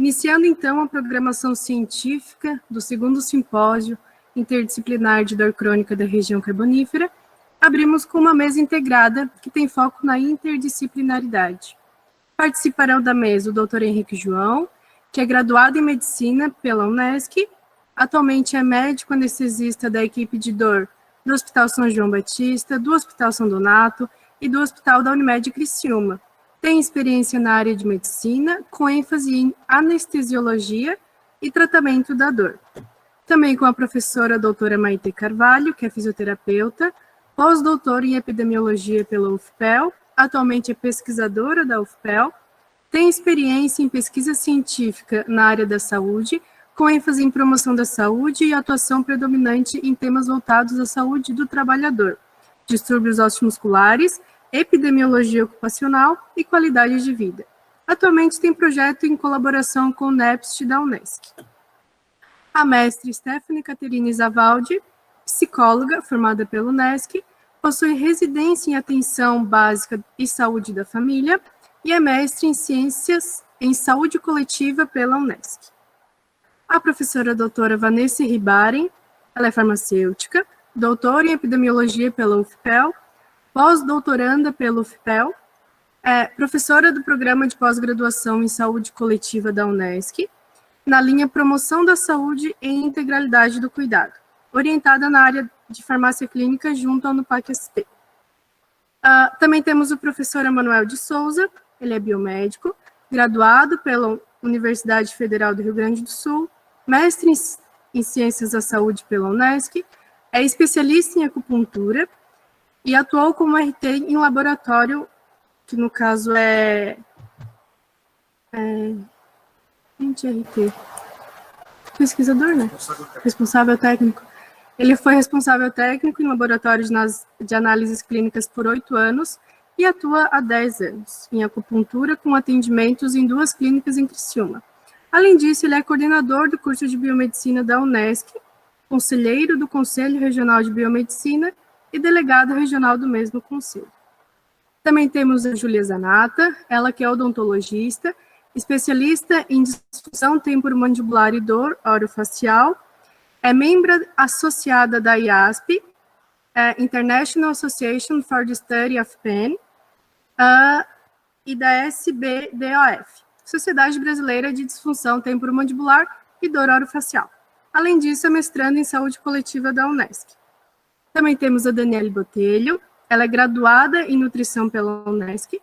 Iniciando, então, a programação científica do segundo simpósio interdisciplinar de dor crônica da região carbonífera, abrimos com uma mesa integrada que tem foco na interdisciplinaridade. Participarão da mesa o Dr. Henrique João, que é graduado em Medicina pela Unesc, atualmente é médico anestesista da equipe de dor do Hospital São João Batista, do Hospital São Donato e do Hospital da Unimed Criciúma. Tem experiência na área de medicina, com ênfase em anestesiologia e tratamento da dor. Também com a professora doutora Maite Carvalho, que é fisioterapeuta, pós-doutora em epidemiologia pela UFPEL, atualmente é pesquisadora da UFPEL, tem experiência em pesquisa científica na área da saúde, com ênfase em promoção da saúde e atuação predominante em temas voltados à saúde do trabalhador, distúrbios osteomusculares, epidemiologia ocupacional e qualidade de vida. Atualmente tem projeto em colaboração com o NEPST da Unesc. A mestre Stephanie Caterine Zavaldi, psicóloga formada pela Unesc, possui residência em atenção básica e saúde da família e é mestre em ciências em saúde coletiva pela Unesc. A professora doutora Vanessa Ribaren, ela é farmacêutica, doutora em epidemiologia pela UFPEL, pós-doutoranda pela UFPEL, é professora do programa de pós-graduação em saúde coletiva da Unesc, na linha Promoção da Saúde e Integralidade do Cuidado, orientada na área de farmácia clínica junto ao NUPAC-ST. Também temos o professor Emanuel de Souza, ele é biomédico, graduado pela Universidade Federal do Rio Grande do Sul, mestre em Ciências da Saúde pela Unesc, é especialista em acupuntura e atuou como RT em laboratório, que no caso Gente, RT. Pesquisador, né? Responsável técnico. Ele foi responsável técnico em laboratório de análises clínicas por 8 anos e atua há 10 anos em acupuntura com atendimentos em 2 clínicas em Criciúma. Além disso, ele é coordenador do curso de biomedicina da Unesc, conselheiro do Conselho Regional de Biomedicina e delegado regional do mesmo conselho. Também temos a Júlia Zanata, ela que é odontologista, especialista em disfunção temporomandibular e dor orofacial, é membro associada da IASP, International Association for the Study of Pain, e da SBDOF, Sociedade Brasileira de Disfunção Temporomandibular e Dor Orofacial. Além disso, é mestranda em saúde coletiva da Unesc. Também temos a Daniele Botelho, ela é graduada em nutrição pela Unesc,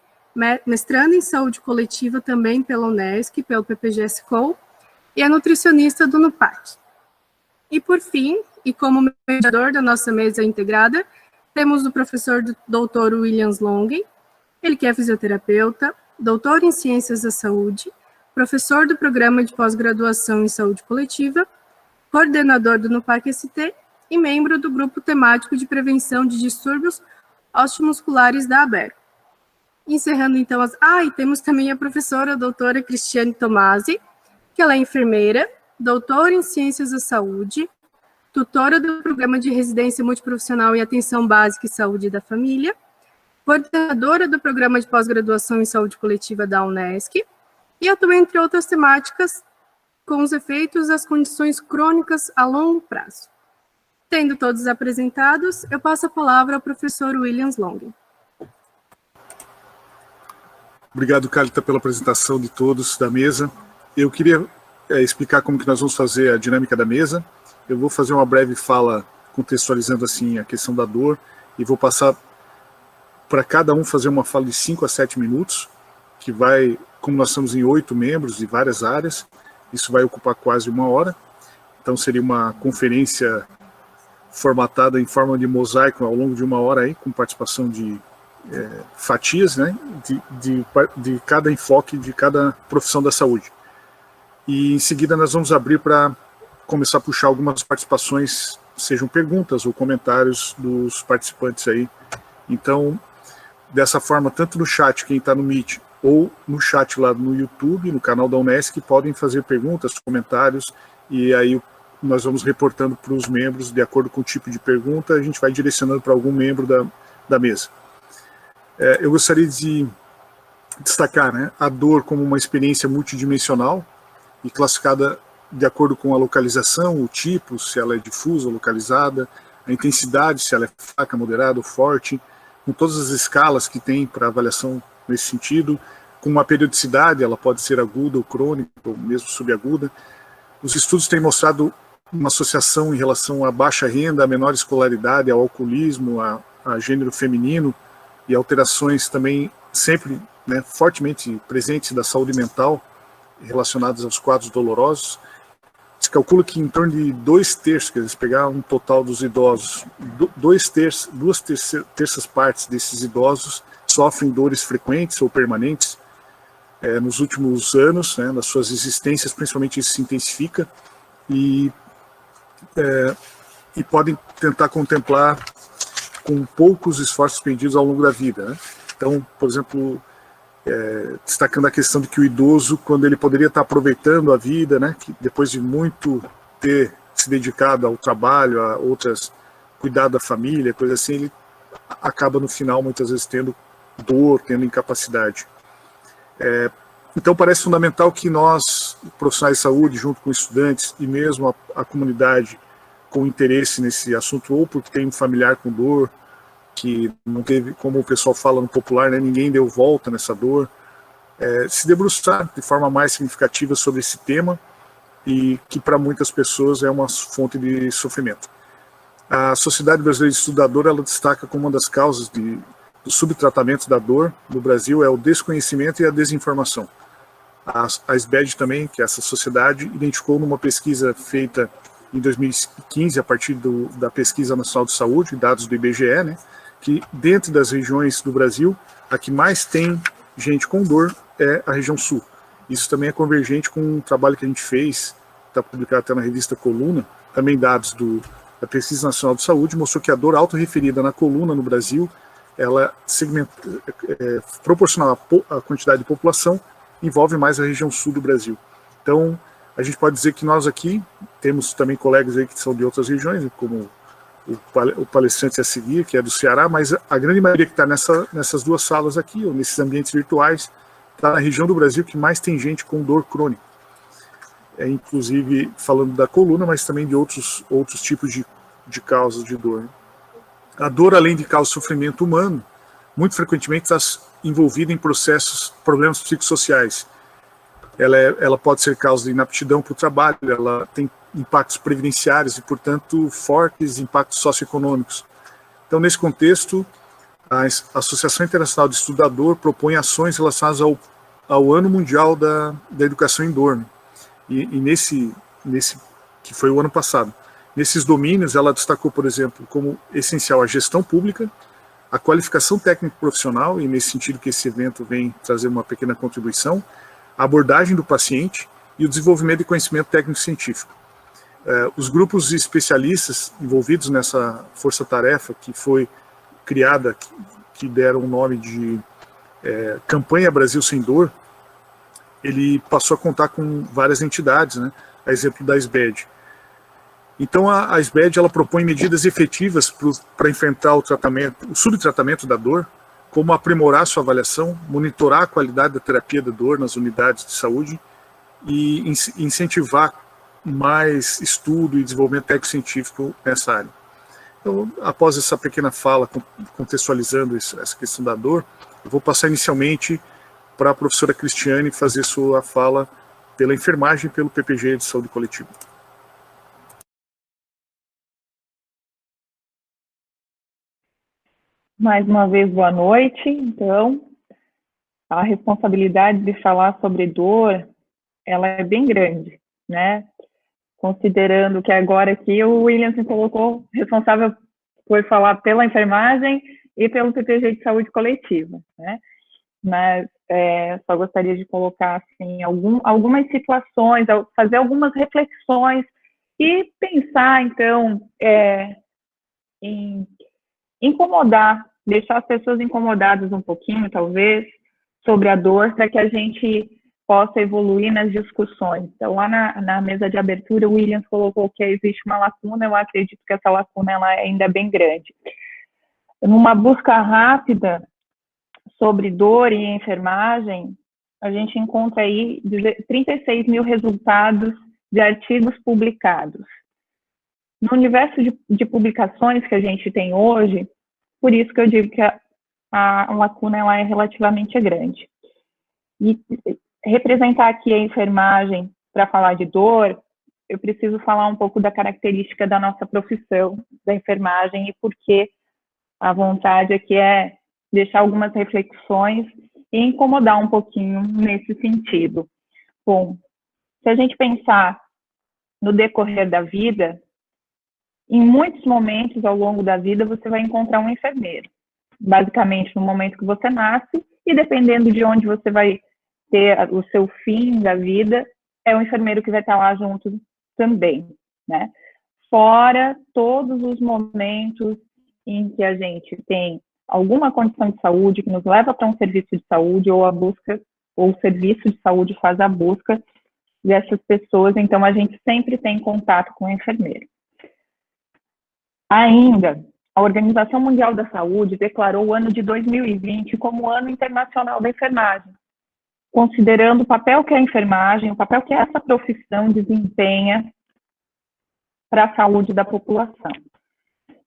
mestranda em saúde coletiva também pela Unesc, pelo PPGS-CO, e é nutricionista do NUPAC. E por fim, e como mediador da nossa mesa integrada, temos o professor Dr. Williams Longen, ele que é fisioterapeuta, doutor em ciências da saúde, professor do programa de pós-graduação em saúde coletiva, coordenador do NUPAC-ST e membro do grupo temático de prevenção de distúrbios osteomusculares da ABER. Encerrando então e temos também a professora doutora Cristiane Tomasi, que ela é enfermeira, doutora em ciências da saúde, tutora do programa de residência multiprofissional em atenção básica e saúde da família, coordenadora do programa de pós-graduação em saúde coletiva da Unesc, e atua entre outras temáticas com os efeitos das condições crônicas a longo prazo. Tendo todos apresentados, eu passo a palavra ao professor Williams Longen. Obrigado, Cálita, pela apresentação de todos da mesa. Eu queria explicar como que nós vamos fazer a dinâmica da mesa. Eu vou fazer uma breve fala contextualizando assim a questão da dor e vou passar para cada um fazer uma fala de 5 a 7 minutos, que vai, como nós estamos em 8 membros de várias áreas, isso vai ocupar quase 1 hora. Então seria uma conferência formatada em forma de mosaico ao longo de 1 hora, aí, com participação de fatias, né, de cada enfoque, de cada profissão da saúde. E em seguida nós vamos abrir para começar a puxar algumas participações, sejam perguntas ou comentários dos participantes aí. Então, dessa forma, tanto no chat, quem está no Meet, ou no chat lá no YouTube, no canal da Unesc, podem fazer perguntas, comentários, e aí nós vamos reportando para os membros, de acordo com o tipo de pergunta, a gente vai direcionando para algum membro da mesa. Eu gostaria de destacar, né, a dor como uma experiência multidimensional, e classificada de acordo com a localização, o tipo, se ela é difusa ou localizada, a intensidade, se ela é fraca, moderada ou forte, com todas as escalas que tem para avaliação nesse sentido, com uma periodicidade, ela pode ser aguda ou crônica, ou mesmo subaguda. Os estudos têm mostrado uma associação em relação à baixa renda, à menor escolaridade, ao alcoolismo, a gênero feminino e alterações também sempre, né, fortemente presentes da saúde mental relacionadas aos quadros dolorosos. Se calcula que em torno de 2/3, quer dizer, pegar um total dos idosos, 2/3 partes desses idosos sofrem dores frequentes ou permanentes nos últimos anos, né, nas suas existências, principalmente isso se intensifica, e podem tentar contemplar com poucos esforços expendidos ao longo da vida, né? Então, por exemplo, destacando a questão de que o idoso, quando ele poderia estar aproveitando a vida, né, que depois de muito ter se dedicado ao trabalho, a outras, cuidar da família, coisa assim, ele acaba no final muitas vezes tendo dor, tendo incapacidade. Então parece fundamental que nós, profissionais de saúde, junto com estudantes e mesmo a comunidade com interesse nesse assunto, ou porque tem um familiar com dor, que não teve, como o pessoal fala no popular, né, ninguém deu volta nessa dor, se debruçar de forma mais significativa sobre esse tema, e que para muitas pessoas é uma fonte de sofrimento. A Sociedade Brasileira de Estudo da Dor, ela destaca como uma das causas do subtratamento da dor no Brasil é o desconhecimento e a desinformação. A SBED também, que é essa sociedade, identificou numa pesquisa feita em 2015, a partir da Pesquisa Nacional de Saúde, dados do IBGE, né, que dentro das regiões do Brasil, a que mais tem gente com dor é a região sul. Isso também é convergente com um trabalho que a gente fez, está publicado até na revista Coluna, também dados da Pesquisa Nacional de Saúde, mostrou que a dor autorreferida na coluna no Brasil, ela proporcional à quantidade de população, envolve mais a região sul do Brasil. Então, a gente pode dizer que nós aqui temos também colegas aí que são de outras regiões, como o palestrante a seguir, que é do Ceará, mas a grande maioria que está nessas duas salas aqui, ou nesses ambientes virtuais, está na região do Brasil que mais tem gente com dor crônica. Inclusive falando da coluna, mas também de outros tipos de causas de dor. A dor, além de causar sofrimento humano, muito frequentemente está envolvida em problemas psicossociais. Ela pode ser causa de inaptidão para o trabalho, ela tem impactos previdenciários e, portanto, fortes impactos socioeconômicos. Então, nesse contexto, a Associação Internacional de Estudo da Dor propõe ações relacionadas ao Ano Mundial da Educação em Dor, né? E nesse, que foi o ano passado. Nesses domínios, ela destacou, por exemplo, como essencial a gestão pública, a qualificação técnico-profissional, e nesse sentido que esse evento vem trazer uma pequena contribuição, a abordagem do paciente e o desenvolvimento de conhecimento técnico-científico. Os grupos de especialistas envolvidos nessa força-tarefa que foi criada, que deram o nome de Campanha Brasil Sem Dor, ele passou a contar com várias entidades, né, a exemplo da SBED. Então a SBED ela propõe medidas efetivas para enfrentar o subtratamento da dor, como aprimorar sua avaliação, monitorar a qualidade da terapia da dor nas unidades de saúde e incentivar mais estudo e desenvolvimento técnico-científico nessa área. Então, após essa pequena fala, contextualizando essa questão da dor, eu vou passar inicialmente para a professora Cristiane fazer sua fala pela enfermagem e pelo PPG de saúde coletiva. Mais uma vez, boa noite. Então, a responsabilidade de falar sobre dor, ela é bem grande, né? Considerando que agora aqui o William se colocou responsável por falar pela enfermagem e pelo PPG de saúde coletiva, né? Mas só gostaria de colocar assim, algumas situações, fazer algumas reflexões e pensar, então, em incomodar, deixar as pessoas incomodadas um pouquinho, talvez, sobre a dor, para que a gente possa evoluir nas discussões. Então, lá na mesa de abertura, o Williams colocou que existe uma lacuna, eu acredito que essa lacuna ela ainda é bem grande. Numa busca rápida sobre dor e enfermagem, a gente encontra aí 36 mil resultados de artigos publicados. No universo de publicações que a gente tem hoje, por isso que eu digo que a lacuna ela é relativamente grande. E representar aqui a enfermagem para falar de dor, eu preciso falar um pouco da característica da nossa profissão, da enfermagem, e por que a vontade aqui é deixar algumas reflexões e incomodar um pouquinho nesse sentido. Bom, se a gente pensar no decorrer da vida, em muitos momentos ao longo da vida você vai encontrar um enfermeiro. Basicamente no momento que você nasce e dependendo de onde você vai ter o seu fim da vida, é o enfermeiro que vai estar lá junto também, né? Fora todos os momentos em que a gente tem alguma condição de saúde que nos leva para um serviço de saúde ou a busca, ou o serviço de saúde faz a busca dessas pessoas, então a gente sempre tem contato com o enfermeiro. Ainda, a Organização Mundial da Saúde declarou o ano de 2020 como o Ano Internacional da Enfermagem, considerando o papel que a enfermagem, o papel que essa profissão desempenha para a saúde da população.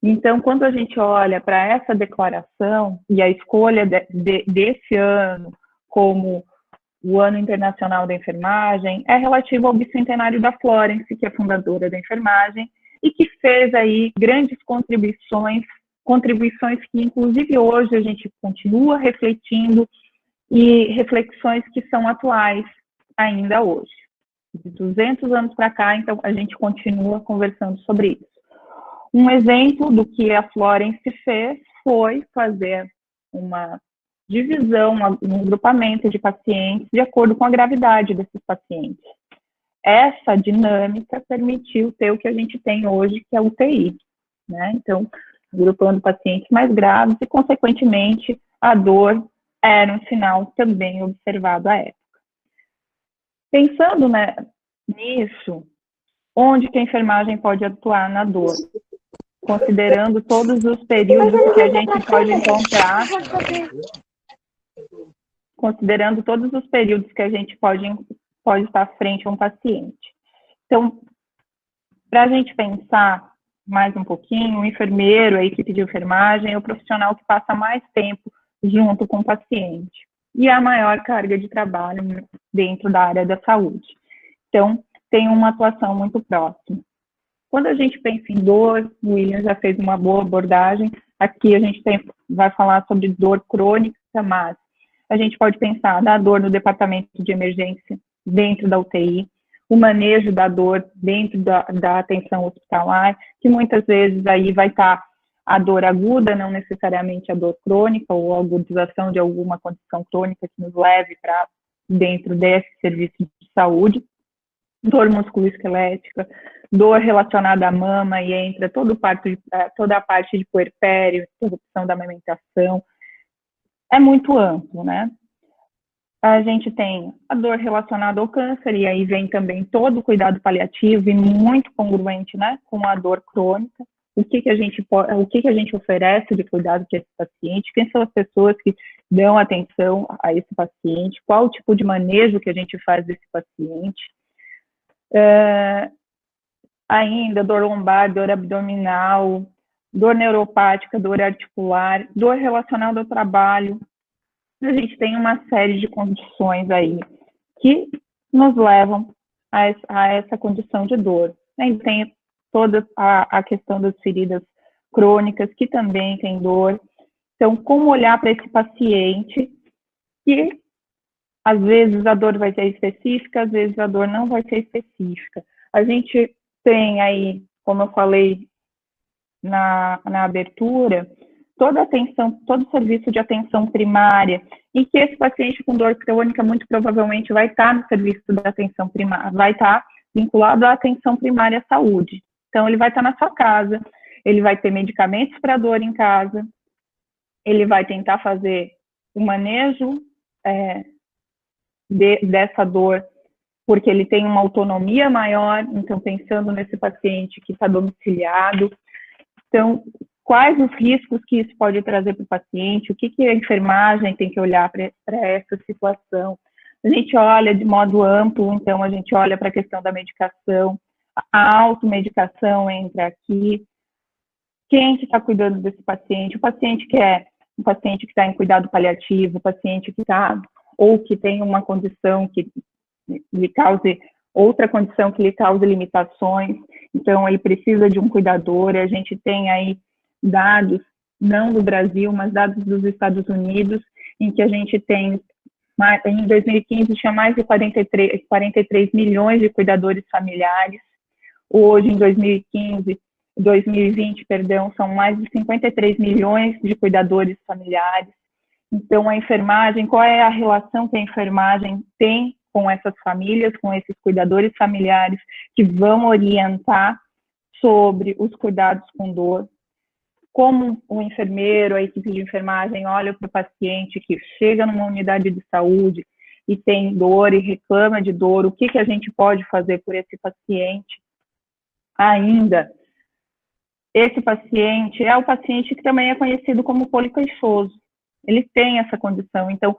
Então, quando a gente olha para essa declaração e a escolha desse ano como o Ano Internacional da Enfermagem, é relativo ao bicentenário da Florence, que é fundadora da enfermagem, e que fez aí grandes contribuições que inclusive hoje a gente continua refletindo e reflexões que são atuais ainda hoje. De 200 anos para cá, então, a gente continua conversando sobre isso. Um exemplo do que a Florence fez foi fazer uma divisão, um agrupamento de pacientes de acordo com a gravidade desses pacientes. Essa dinâmica permitiu ter o que a gente tem hoje, que é a UTI, né? Então, agrupando pacientes mais graves e, consequentemente, a dor era um sinal também observado à época. Pensando, né, nisso, onde que a enfermagem pode atuar na dor? Considerando todos os períodos que a gente pode encontrar, considerando todos os períodos que a gente pode estar frente a um paciente. Então, para a gente pensar mais um pouquinho, o enfermeiro, a equipe de enfermagem, é o profissional que passa mais tempo junto com o paciente e a maior carga de trabalho dentro da área da saúde. Então, tem uma atuação muito próxima. Quando a gente pensa em dor, o William já fez uma boa abordagem, aqui a gente vai falar sobre dor crônica, mas a gente pode pensar na dor no departamento de emergência, dentro da UTI, o manejo da dor dentro da atenção hospitalar, que muitas vezes aí vai estar a dor aguda, não necessariamente a dor crônica, ou a agudização de alguma condição crônica que nos leve para dentro desse serviço de saúde, dor musculoesquelética, dor relacionada à mama, e entra toda a parte de puerpério, interrupção da amamentação, é muito amplo, né? A gente tem a dor relacionada ao câncer, e aí vem também todo o cuidado paliativo, e muito congruente, né, com a dor crônica. O que a gente oferece de cuidado para esse paciente, quem são as pessoas que dão atenção a esse paciente, qual o tipo de manejo que a gente faz desse paciente. Ainda dor lombar, dor abdominal, dor neuropática, dor articular, dor relacionada ao trabalho. A gente tem uma série de condições aí que nos levam a essa condição de dor. Aí tem toda a questão das feridas crônicas, que também tem dor. Então, como olhar para esse paciente que, às vezes, a dor vai ser específica, às vezes a dor não vai ser específica. A gente tem aí, como eu falei na abertura, toda atenção, todo serviço de atenção primária, e que esse paciente com dor crônica muito provavelmente vai estar no serviço da atenção primária, vai estar vinculado à atenção primária à saúde. Então, ele vai estar na sua casa, ele vai ter medicamentos para dor em casa, ele vai tentar fazer o manejo dessa dor, porque ele tem uma autonomia maior, então pensando nesse paciente que está domiciliado. Então, quais os riscos que isso pode trazer para o paciente, o que a enfermagem tem que olhar para essa situação. A gente olha de modo amplo, então a gente olha para a questão da medicação, a automedicação entra aqui, quem que está cuidando desse paciente, o paciente que é um paciente que está em cuidado paliativo, o paciente que está, ou que tem uma condição que lhe cause, outra condição que lhe cause limitações, então ele precisa de um cuidador, e a gente tem aí dados, não do Brasil, mas dados dos Estados Unidos, em que a gente tem, em 2015, tinha mais de 43 milhões de cuidadores familiares, hoje, em 2020, são mais de 53 milhões de cuidadores familiares. Então, a enfermagem, qual é a relação que a enfermagem tem com essas famílias, com esses cuidadores familiares que vão orientar sobre os cuidados com dor? Como o enfermeiro, a equipe de enfermagem olha para o paciente que chega numa unidade de saúde e tem dor e reclama de dor, o que a gente pode fazer por esse paciente? Ainda, esse paciente é o paciente que também é conhecido como poliqueixoso. Ele tem essa condição, então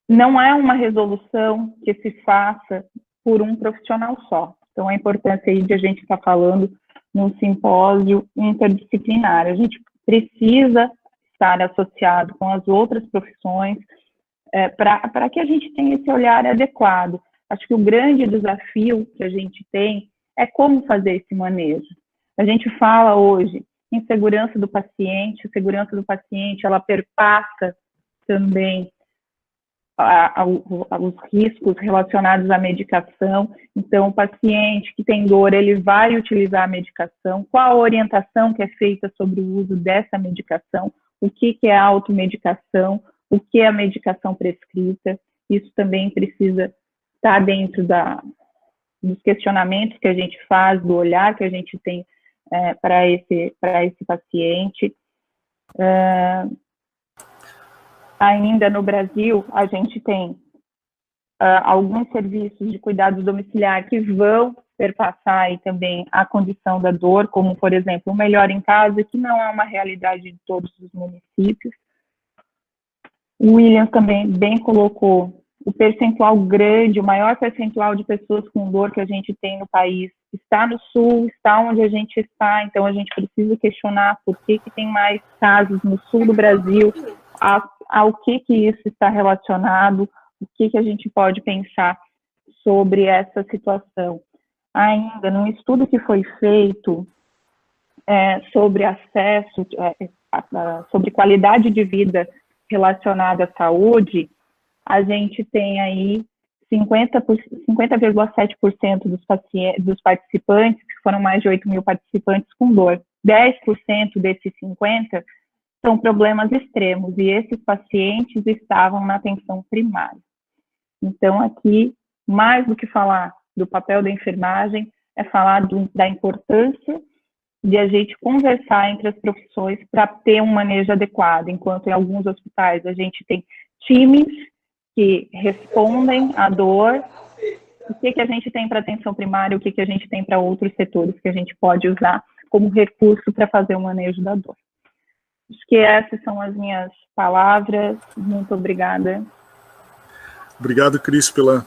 não é uma resolução que se faça por um profissional só. Então, a importância aí de a gente estar falando num simpósio interdisciplinar. A gente precisa estar associado com as outras profissões para que a gente tenha esse olhar adequado. Acho que o grande desafio que a gente tem é como fazer esse manejo. A gente fala hoje em segurança do paciente, a segurança do paciente, ela perpassa também os riscos relacionados à medicação. Então, o paciente que tem dor, ele vai utilizar a medicação. Qual a orientação que é feita sobre o uso dessa medicação? O que é a automedicação? O que é a medicação prescrita? Isso também precisa estar dentro dos questionamentos que a gente faz, do olhar que a gente tem para esse paciente. Ainda no Brasil, a gente tem alguns serviços de cuidado domiciliar que vão perpassar aí também a condição da dor, como, por exemplo, o Melhor em Casa, que não é uma realidade de todos os municípios. O William também bem colocou o percentual grande, o maior percentual de pessoas com dor que a gente tem no país está no sul, está onde a gente está, então a gente precisa questionar por que tem mais casos no sul do Brasil, ao que isso está relacionado, o que a gente pode pensar sobre essa situação. Ainda, num estudo que foi feito sobre acesso, sobre qualidade de vida relacionada à saúde, a gente tem aí 50,7% dos participantes, que foram mais de 8 mil participantes com dor. 10% desses 50% são problemas extremos, e esses pacientes estavam na atenção primária. Então, aqui, mais do que falar do papel da enfermagem, é falar da importância de a gente conversar entre as profissões para ter um manejo adequado, enquanto em alguns hospitais a gente tem times que respondem à dor, o que a gente tem para atenção primária, o que a gente tem para outros setores que a gente pode usar como recurso para fazer o manejo da dor. Acho que essas são as minhas palavras. Muito obrigada. Obrigado, Cris, pela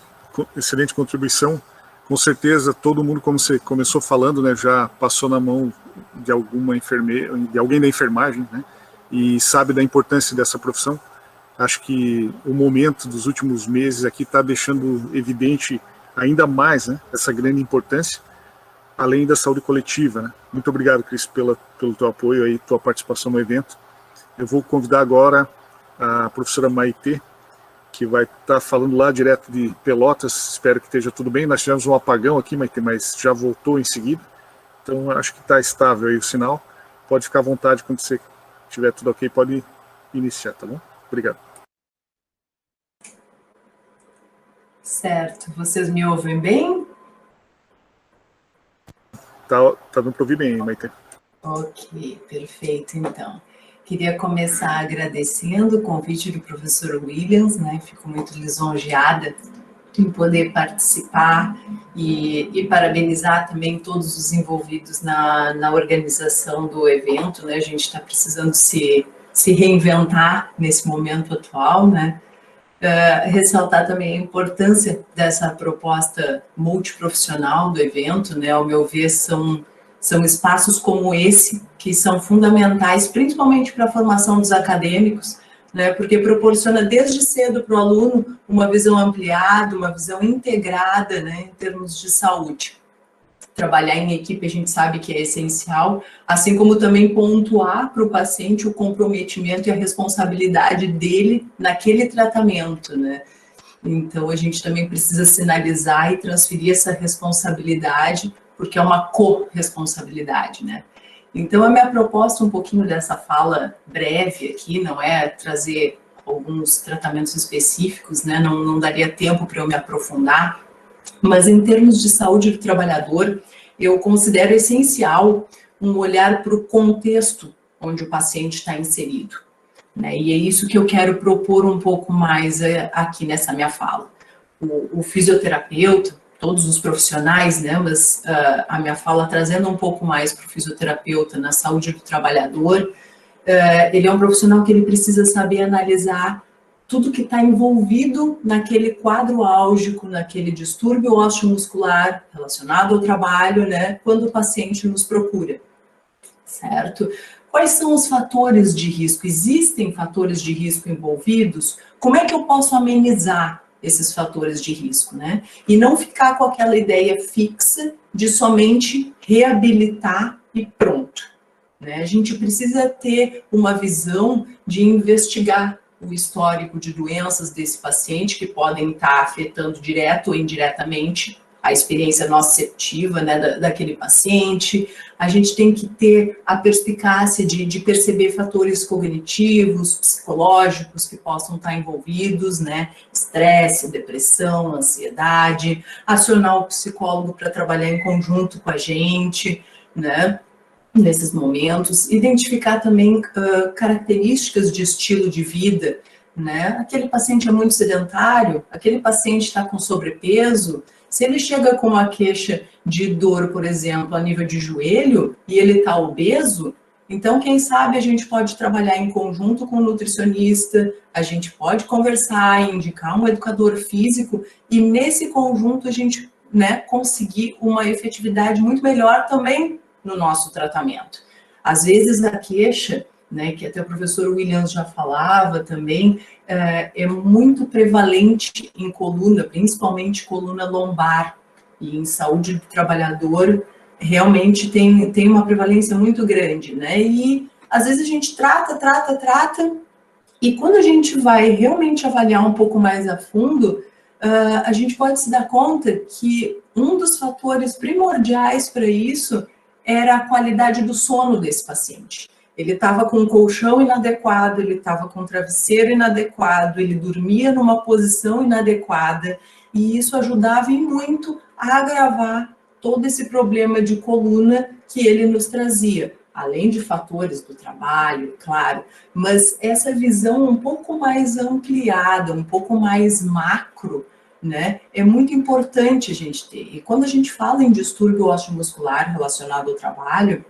excelente contribuição. Com certeza, todo mundo, como você começou falando, né, já passou na mão de alguma enfermeira, de alguém da enfermagem, né, e sabe da importância dessa profissão. Acho que o momento dos últimos meses aqui está deixando evidente ainda mais, né, essa grande importância, além da saúde coletiva, né. Muito obrigado, Cris, pelo teu apoio e tua participação no evento. Eu vou convidar agora a professora Maitê, que vai estar falando lá direto de Pelotas. Espero que esteja tudo bem. Nós tivemos um apagão aqui, Maitê, mas já voltou em seguida. Então, acho que está estável aí o sinal. Pode ficar à vontade quando você tiver tudo ok, pode iniciar, tá bom? Obrigado. Certo. Vocês me ouvem bem? Tá dando para ouvir bem, Maitê. Ok, perfeito, então. Queria começar agradecendo o convite do professor Williams, né? Fico muito lisonjeada em poder participar e parabenizar também todos os envolvidos na organização do evento, né? A gente está precisando se reinventar nesse momento atual, né? ressaltar também a importância dessa proposta multiprofissional do evento, né? Ao meu ver, são espaços como esse que são fundamentais, principalmente para a formação dos acadêmicos, né? Porque proporciona desde cedo para o aluno uma visão ampliada, uma visão integrada, né, em termos de saúde. Trabalhar em equipe a gente sabe que é essencial, assim como também pontuar para o paciente o comprometimento e a responsabilidade dele naquele tratamento, né? Então, a gente também precisa sinalizar e transferir essa responsabilidade, porque é uma co-responsabilidade, né? Então, a minha proposta, um pouquinho dessa fala breve aqui, não é trazer alguns tratamentos específicos, né? Não daria tempo para eu me aprofundar, mas em termos de saúde do trabalhador, eu considero essencial um olhar para o contexto onde o paciente está inserido, né? E é isso que eu quero propor um pouco mais aqui nessa minha fala. O fisioterapeuta, todos os profissionais, né, mas a minha fala trazendo um pouco mais para o fisioterapeuta na saúde do trabalhador, ele é um profissional que ele precisa saber analisar tudo que está envolvido naquele quadro álgico, naquele distúrbio osteomuscular relacionado ao trabalho, né, quando o paciente nos procura, certo? Quais são os fatores de risco? Existem fatores de risco envolvidos? Como é que eu posso amenizar esses fatores de risco, né? E não ficar com aquela ideia fixa de somente reabilitar e pronto, né? A gente precisa ter uma visão de investigar o histórico de doenças desse paciente que podem estar afetando direto ou indiretamente a experiência nociceptiva, né, daquele paciente. A gente tem que ter a perspicácia de perceber fatores cognitivos, psicológicos que possam estar envolvidos, né, estresse, depressão, ansiedade, acionar o psicólogo para trabalhar em conjunto com a gente, né, nesses momentos, identificar também características de estilo de vida, né, aquele paciente é muito sedentário, aquele paciente está com sobrepeso. Se ele chega com uma queixa de dor, por exemplo, a nível de joelho, e ele está obeso, então, quem sabe a gente pode trabalhar em conjunto com o nutricionista, a gente pode conversar, indicar um educador físico, e nesse conjunto a gente, né, conseguir uma efetividade muito melhor também no nosso tratamento. Às vezes a queixa, né, que até o professor Williams já falava também, é muito prevalente em coluna, principalmente coluna lombar, e em saúde do trabalhador realmente tem uma prevalência muito grande, né? E às vezes a gente trata, e quando a gente vai realmente avaliar um pouco mais a fundo, a gente pode se dar conta que um dos fatores primordiais para isso era a qualidade do sono desse paciente. Ele estava com um colchão inadequado, ele estava com um travesseiro inadequado, ele dormia numa posição inadequada, e isso ajudava e muito a agravar todo esse problema de coluna que ele nos trazia, além de fatores do trabalho, claro, mas essa visão um pouco mais ampliada, um pouco mais macro, né, é muito importante a gente ter. E quando a gente fala em distúrbio osteomuscular relacionado ao trabalho,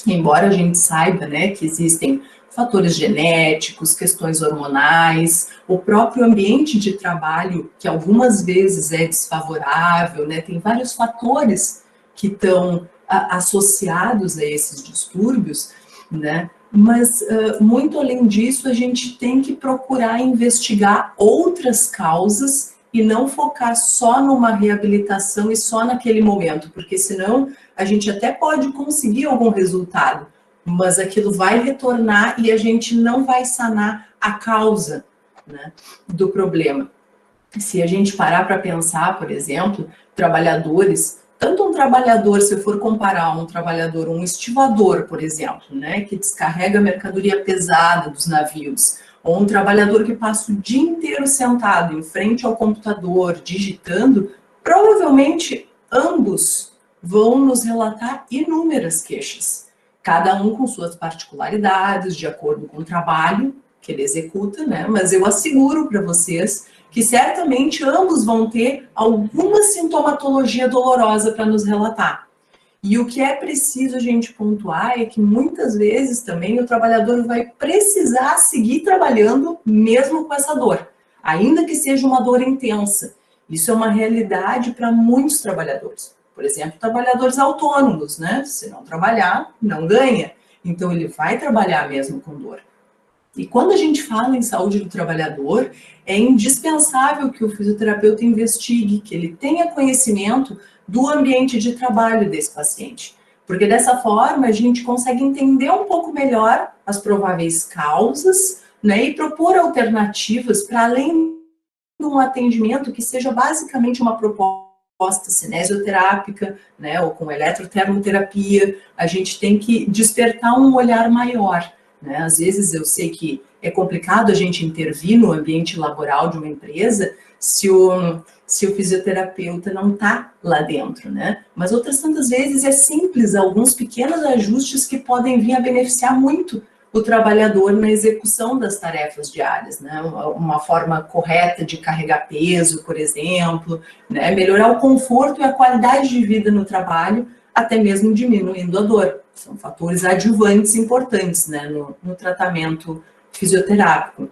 embora a gente saiba, né, que existem fatores genéticos, questões hormonais, o próprio ambiente de trabalho, que algumas vezes é desfavorável, né, tem vários fatores que estão associados a esses distúrbios, né, mas muito além disso, a gente tem que procurar investigar outras causas e não focar só numa reabilitação e só naquele momento, porque senão a gente até pode conseguir algum resultado, mas aquilo vai retornar e a gente não vai sanar a causa, né, do problema. Se a gente parar para pensar, por exemplo, trabalhadores, tanto um trabalhador, se eu for comparar um trabalhador, um estivador, por exemplo, né, que descarrega mercadoria pesada dos navios, ou um trabalhador que passa o dia inteiro sentado em frente ao computador, digitando, provavelmente ambos vão nos relatar inúmeras queixas, cada um com suas particularidades, de acordo com o trabalho que ele executa, né? Mas eu asseguro para vocês que certamente ambos vão ter alguma sintomatologia dolorosa para nos relatar. E o que é preciso a gente pontuar é que muitas vezes também o trabalhador vai precisar seguir trabalhando mesmo com essa dor. ainda que seja uma dor intensa. Isso é uma realidade para muitos trabalhadores. Por exemplo, trabalhadores autônomos, né? Se não trabalhar, não ganha. Então, ele vai trabalhar mesmo com dor. E quando a gente fala em saúde do trabalhador, é indispensável que o fisioterapeuta investigue, que ele tenha conhecimento do ambiente de trabalho desse paciente. Porque dessa forma a gente consegue entender um pouco melhor as prováveis causas, né, e propor alternativas para além de um atendimento que seja basicamente uma proposta cinesioterápica, né, ou com eletrotermoterapia. A gente tem que despertar um olhar maior. Né? Às vezes eu sei que é complicado a gente intervir no ambiente laboral de uma empresa se o fisioterapeuta não está lá dentro, né? Mas outras tantas vezes é simples, alguns pequenos ajustes que podem vir a beneficiar muito o trabalhador na execução das tarefas diárias, né? Uma forma correta de carregar peso, por exemplo, né? Melhorar o conforto e a qualidade de vida no trabalho, até mesmo diminuindo a dor. São fatores adjuvantes importantes, né, no tratamento fisioterápico.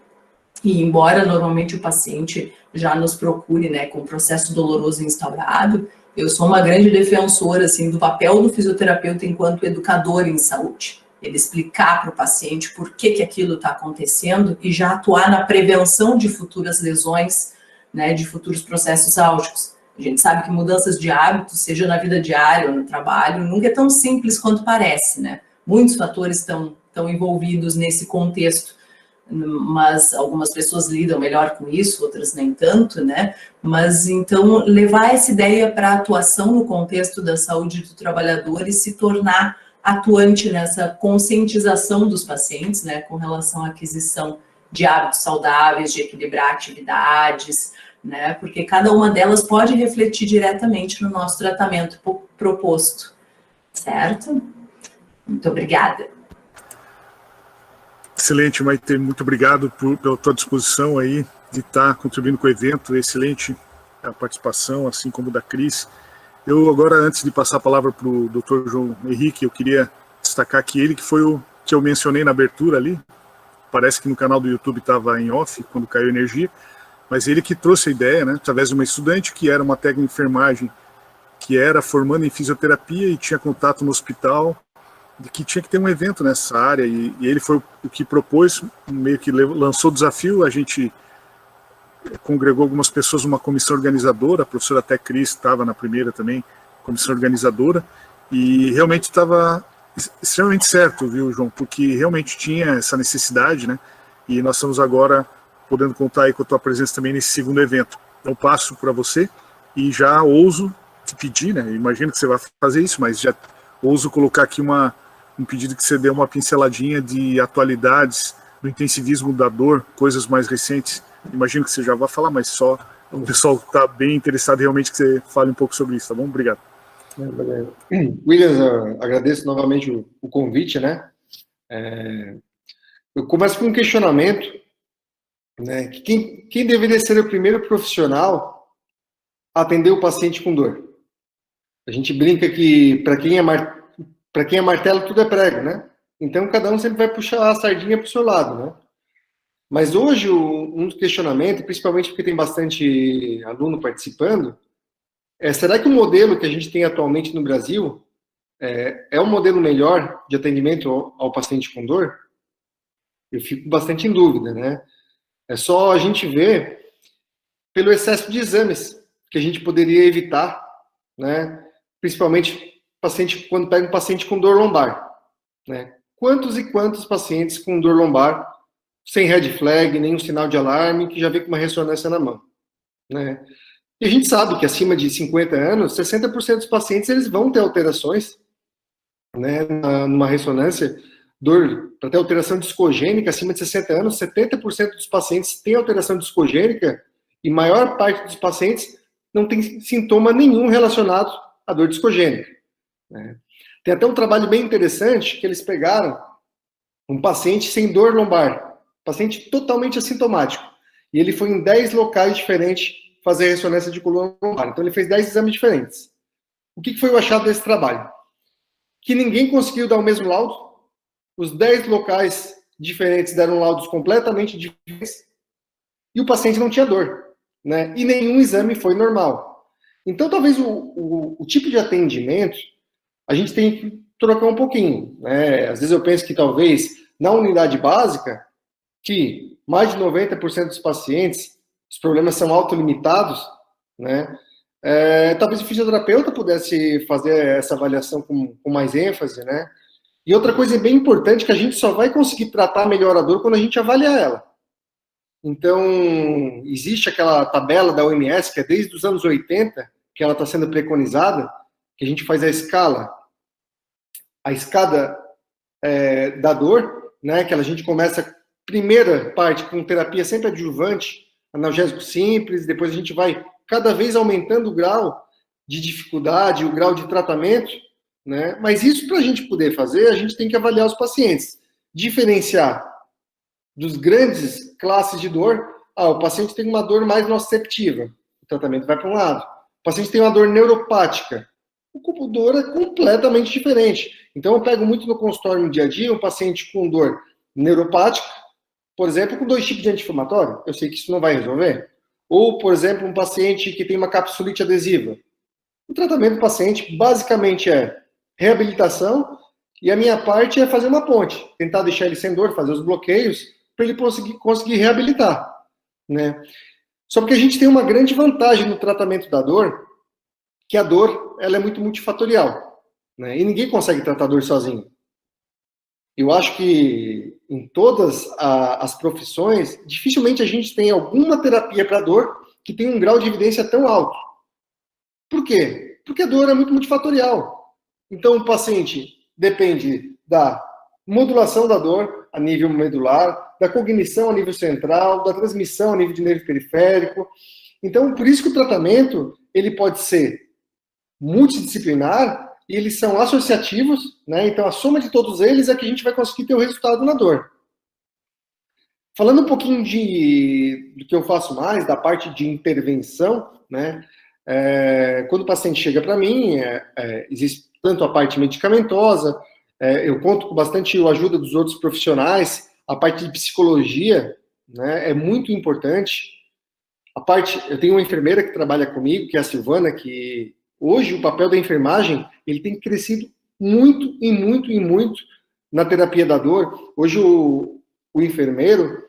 E embora normalmente o paciente já nos procure, né, com um processo doloroso instaurado, eu sou uma grande defensora, assim, do papel do fisioterapeuta enquanto educador em saúde. Ele explicar para o paciente por que aquilo está acontecendo e já atuar na prevenção de futuras lesões, né, de futuros processos álgicos. A gente sabe que mudanças de hábitos, seja na vida diária ou no trabalho, nunca é tão simples quanto parece, né? Muitos fatores estão envolvidos nesse contexto, mas algumas pessoas lidam melhor com isso, outras nem tanto, né? Mas então levar essa ideia para a atuação no contexto da saúde do trabalhador e se tornar atuante nessa conscientização dos pacientes, né, com relação à aquisição de hábitos saudáveis, de equilibrar atividades, né, porque cada uma delas pode refletir diretamente no nosso tratamento proposto, certo? Muito obrigada. Excelente, Maite, muito obrigado pela tua disposição aí de estar contribuindo com o evento, excelente a participação, assim como da Cris. Eu agora, antes de passar a palavra para o Dr. João Henrique, eu queria destacar que ele que foi o que eu mencionei na abertura ali, parece que no canal do YouTube estava em off, quando caiu a energia, mas ele que trouxe a ideia, né, através de uma estudante que era uma técnica de enfermagem, que era formando em fisioterapia e tinha contato no hospital, de que tinha que ter um evento nessa área, e ele foi o que propôs, meio que lançou o desafio, a gente congregou algumas pessoas numa comissão organizadora, a professora até Cris estava na primeira também, comissão organizadora, e realmente estava extremamente certo, viu, João, porque realmente tinha essa necessidade, né, e nós estamos agora podendo contar aí com a tua presença também nesse segundo evento. Então passo para você e já ouso te pedir, né, imagino que você vai fazer isso, mas já ouso colocar aqui um pedido que você dê uma pinceladinha de atualidades do intensivismo da dor, coisas mais recentes. Imagino que você já vai falar, mas só o pessoal está bem interessado realmente que você fale um pouco sobre isso, tá bom? Obrigado. Williams, agradeço novamente o convite, né? Eu começo com um questionamento, né? Quem deveria ser o primeiro profissional a atender o paciente com dor? A gente brinca que para quem é martelo tudo é prego, né? Então cada um sempre vai puxar a sardinha para o seu lado, né? Mas hoje um questionamento, principalmente porque tem bastante aluno participando, será que o modelo que a gente tem atualmente no Brasil é um modelo melhor de atendimento ao paciente com dor? Eu fico bastante em dúvida, né? É só a gente ver pelo excesso de exames que a gente poderia evitar, né? Principalmente quando pega um paciente com dor lombar, né? Quantos e quantos pacientes com dor lombar sem red flag, nenhum sinal de alarme, que já vem com uma ressonância na mão, né? E a gente sabe que acima de 50 anos, 60% dos pacientes eles vão ter alterações, né, numa ressonância, para ter alteração discogênica acima de 60 anos, 70% dos pacientes têm alteração discogênica e maior parte dos pacientes não tem sintoma nenhum relacionado à dor discogênica, né? Tem até um trabalho bem interessante que eles pegaram um paciente sem dor lombar, paciente totalmente assintomático, e ele foi em 10 locais diferentes fazer ressonância de coluna lombar. Então ele fez 10 exames diferentes. O que foi o achado desse trabalho? Que ninguém conseguiu dar o mesmo laudo, os 10 locais diferentes deram laudos completamente diferentes, e o paciente não tinha dor, né? E nenhum exame foi normal. Então, talvez o tipo de atendimento, a gente tem que trocar um pouquinho, né? Às vezes eu penso que talvez na unidade básica, que mais de 90% dos pacientes, os problemas são autolimitados, né? Talvez o fisioterapeuta pudesse fazer essa avaliação com mais ênfase, né? E outra coisa bem importante, que a gente só vai conseguir tratar melhor a dor quando a gente avaliar ela. Então, existe aquela tabela da OMS, que é desde os anos 80, que ela está sendo preconizada, que a gente faz a escada da dor, né? Que a gente começa, primeira parte, com terapia sempre adjuvante, analgésico simples, depois a gente vai cada vez aumentando o grau de dificuldade, o grau de tratamento, né? Mas isso, para a gente poder fazer, a gente tem que avaliar os pacientes, diferenciar dos grandes classes de dor. O paciente tem uma dor mais nociceptiva, o tratamento vai para um lado. O paciente tem uma dor neuropática, o dor é completamente diferente. Então, eu pego muito no consultório no dia a dia um paciente com dor neuropática, por exemplo, com 2 tipos de anti-inflamatório, eu sei que isso não vai resolver. Ou, por exemplo, um paciente que tem uma capsulite adesiva. O tratamento do paciente basicamente é reabilitação, e a minha parte é fazer uma ponte, tentar deixar ele sem dor, fazer os bloqueios, para ele conseguir reabilitar, né? Só porque a gente tem uma grande vantagem no tratamento da dor, que a dor ela é muito multifatorial, né? E ninguém consegue tratar a dor sozinho. Eu acho que em todas as profissões, dificilmente a gente tem alguma terapia para dor que tenha um grau de evidência tão alto. Por quê? Porque a dor é muito multifatorial. Então, o paciente depende da modulação da dor a nível medular, da cognição a nível central, da transmissão a nível de nervo periférico. Então, por isso que o tratamento ele pode ser multidisciplinar e eles são associativos, né? Então, a soma de todos eles é que a gente vai conseguir ter o resultado na dor. Falando um pouquinho do que eu faço mais, da parte de intervenção, né? Quando o paciente chega para mim, existe tanto a parte medicamentosa, eu conto com bastante a ajuda dos outros profissionais, a parte de psicologia, né, é muito importante. Eu tenho uma enfermeira que trabalha comigo, que é a Silvana, que hoje o papel da enfermagem ele tem crescido muito e muito e muito na terapia da dor. Hoje o enfermeiro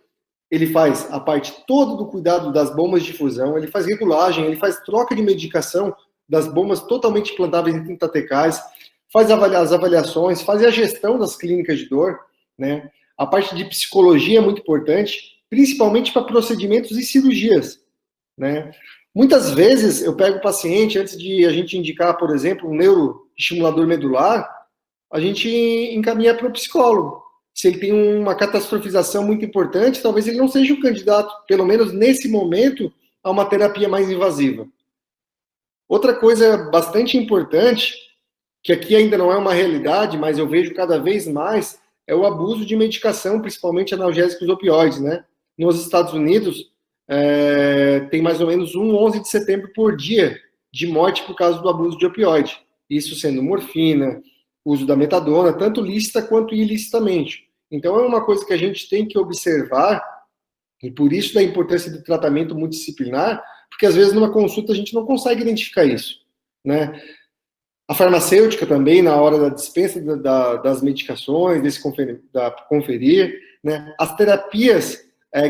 ele faz a parte toda do cuidado das bombas de difusão, ele faz regulagem, ele faz troca de medicação das bombas totalmente implantáveis em tinta tecais, faz as avaliações, faz a gestão das clínicas de dor, né? A parte de psicologia é muito importante, principalmente para procedimentos e cirurgias, né? Muitas vezes eu pego o paciente, antes de a gente indicar, por exemplo, um neuroestimulador medular, a gente encaminha para o psicólogo. Se ele tem uma catastrofização muito importante, talvez ele não seja o candidato, pelo menos nesse momento, a uma terapia mais invasiva. Outra coisa bastante importante, que aqui ainda não é uma realidade, mas eu vejo cada vez mais, é o abuso de medicação, principalmente analgésicos opioides, né? Nos Estados Unidos, tem mais ou menos 11 de setembro por dia de morte por causa do abuso de opioide. Isso sendo morfina, uso da metadona, tanto lícita quanto ilicitamente. Então, é uma coisa que a gente tem que observar, e por isso da importância do tratamento multidisciplinar, porque às vezes numa consulta a gente não consegue identificar isso, né? A farmacêutica também, na hora da dispensa das medicações, conferir, né? As terapias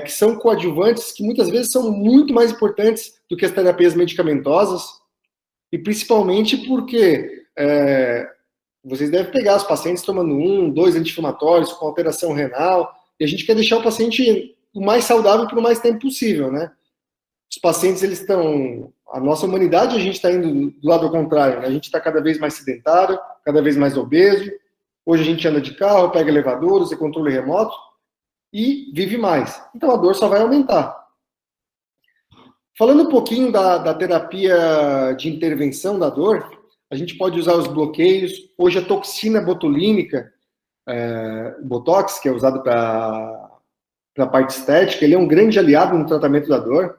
que são coadjuvantes, que muitas vezes são muito mais importantes do que as terapias medicamentosas, e principalmente porque vocês devem pegar os pacientes tomando 2 anti-inflamatórios com alteração renal, e a gente quer deixar o paciente o mais saudável por mais tempo possível, né? Os pacientes, eles estão... A nossa humanidade, a gente está indo do lado ao contrário, né? A gente está cada vez mais sedentário, cada vez mais obeso. Hoje a gente anda de carro, pega elevador, usa controle remoto e vive mais. Então a dor só vai aumentar. Falando um pouquinho da terapia de intervenção da dor, a gente pode usar os bloqueios. Hoje a toxina botulínica, Botox, que é usado para a parte estética, ele é um grande aliado no tratamento da dor,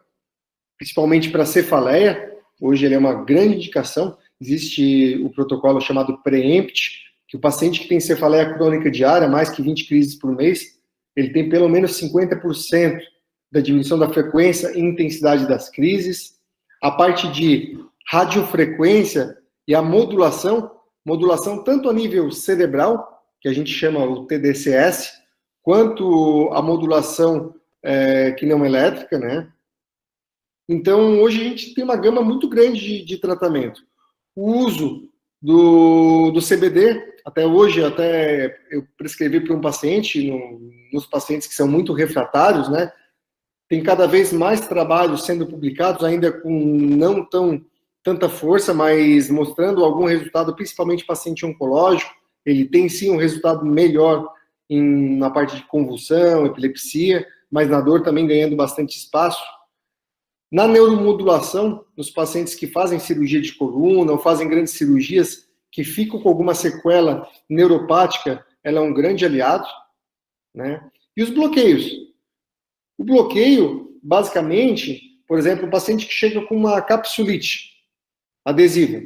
principalmente para cefaleia. Hoje ele é uma grande indicação. Existe o protocolo chamado PREEMPT, que o paciente que tem cefaleia crônica diária, mais que 20 crises por mês, ele tem pelo menos 50% da diminuição da frequência e intensidade das crises, a parte de radiofrequência e a modulação tanto a nível cerebral, que a gente chama o TDCS, quanto a modulação quineumoelétrica, né? Então, hoje a gente tem uma gama muito grande de tratamento. O uso do CBD, até hoje, eu prescrevi para um paciente, nos pacientes que são muito refratários, né? Tem cada vez mais trabalhos sendo publicados, ainda com não tanta força, mas mostrando algum resultado, principalmente paciente oncológico. Ele tem sim um resultado melhor na parte de convulsão, epilepsia, mas na dor também ganhando bastante espaço. Na neuromodulação, nos pacientes que fazem cirurgia de coluna ou fazem grandes cirurgias, que ficam com alguma sequela neuropática, ela é um grande aliado, né? E os bloqueios. O bloqueio, basicamente, por exemplo, o paciente que chega com uma capsulite adesiva,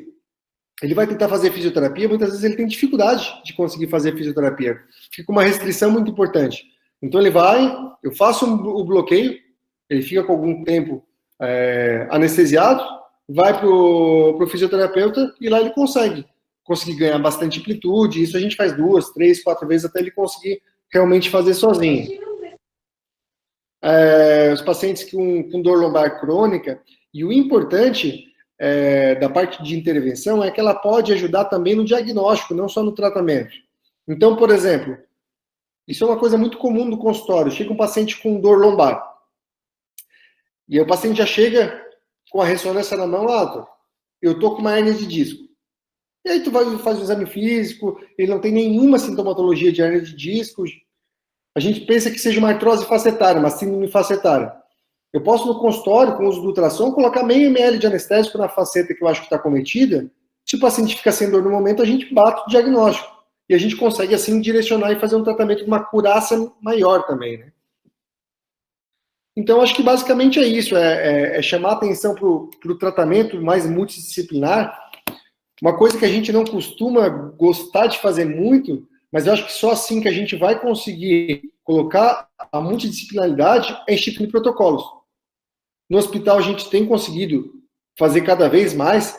ele vai tentar fazer fisioterapia, muitas vezes ele tem dificuldade de conseguir fazer fisioterapia. Fica uma restrição muito importante. Então eu faço o bloqueio, ele fica com algum tempo anestesiado, vai para o fisioterapeuta e lá ele conseguir ganhar bastante amplitude. Isso a gente faz 2, 3, 4 vezes até ele conseguir realmente fazer sozinho. Os pacientes com dor lombar crônica, e o importante da parte de intervenção é que ela pode ajudar também no diagnóstico, não só no tratamento. Então, por exemplo, isso é uma coisa muito comum no consultório. Chega um paciente com dor lombar, e o paciente já chega com a ressonância na mão, eu tô com uma hérnia de disco. E aí tu vai fazer um exame físico, ele não tem nenhuma sintomatologia de hérnia de disco. A gente pensa que seja uma artrose facetária, uma síndrome facetária. Eu posso, no consultório, com o uso do ultrassom, colocar meio ml de anestésico na faceta que eu acho que está cometida. Se o paciente fica sem dor no momento, a gente bate o diagnóstico. E a gente consegue, assim, direcionar e fazer um tratamento de uma curaça maior também, né? Então, acho que basicamente é isso, chamar atenção para o tratamento mais multidisciplinar. Uma coisa que a gente não costuma gostar de fazer muito, mas eu acho que só assim que a gente vai conseguir colocar a multidisciplinaridade é instituindo protocolos. No hospital, a gente tem conseguido fazer cada vez mais,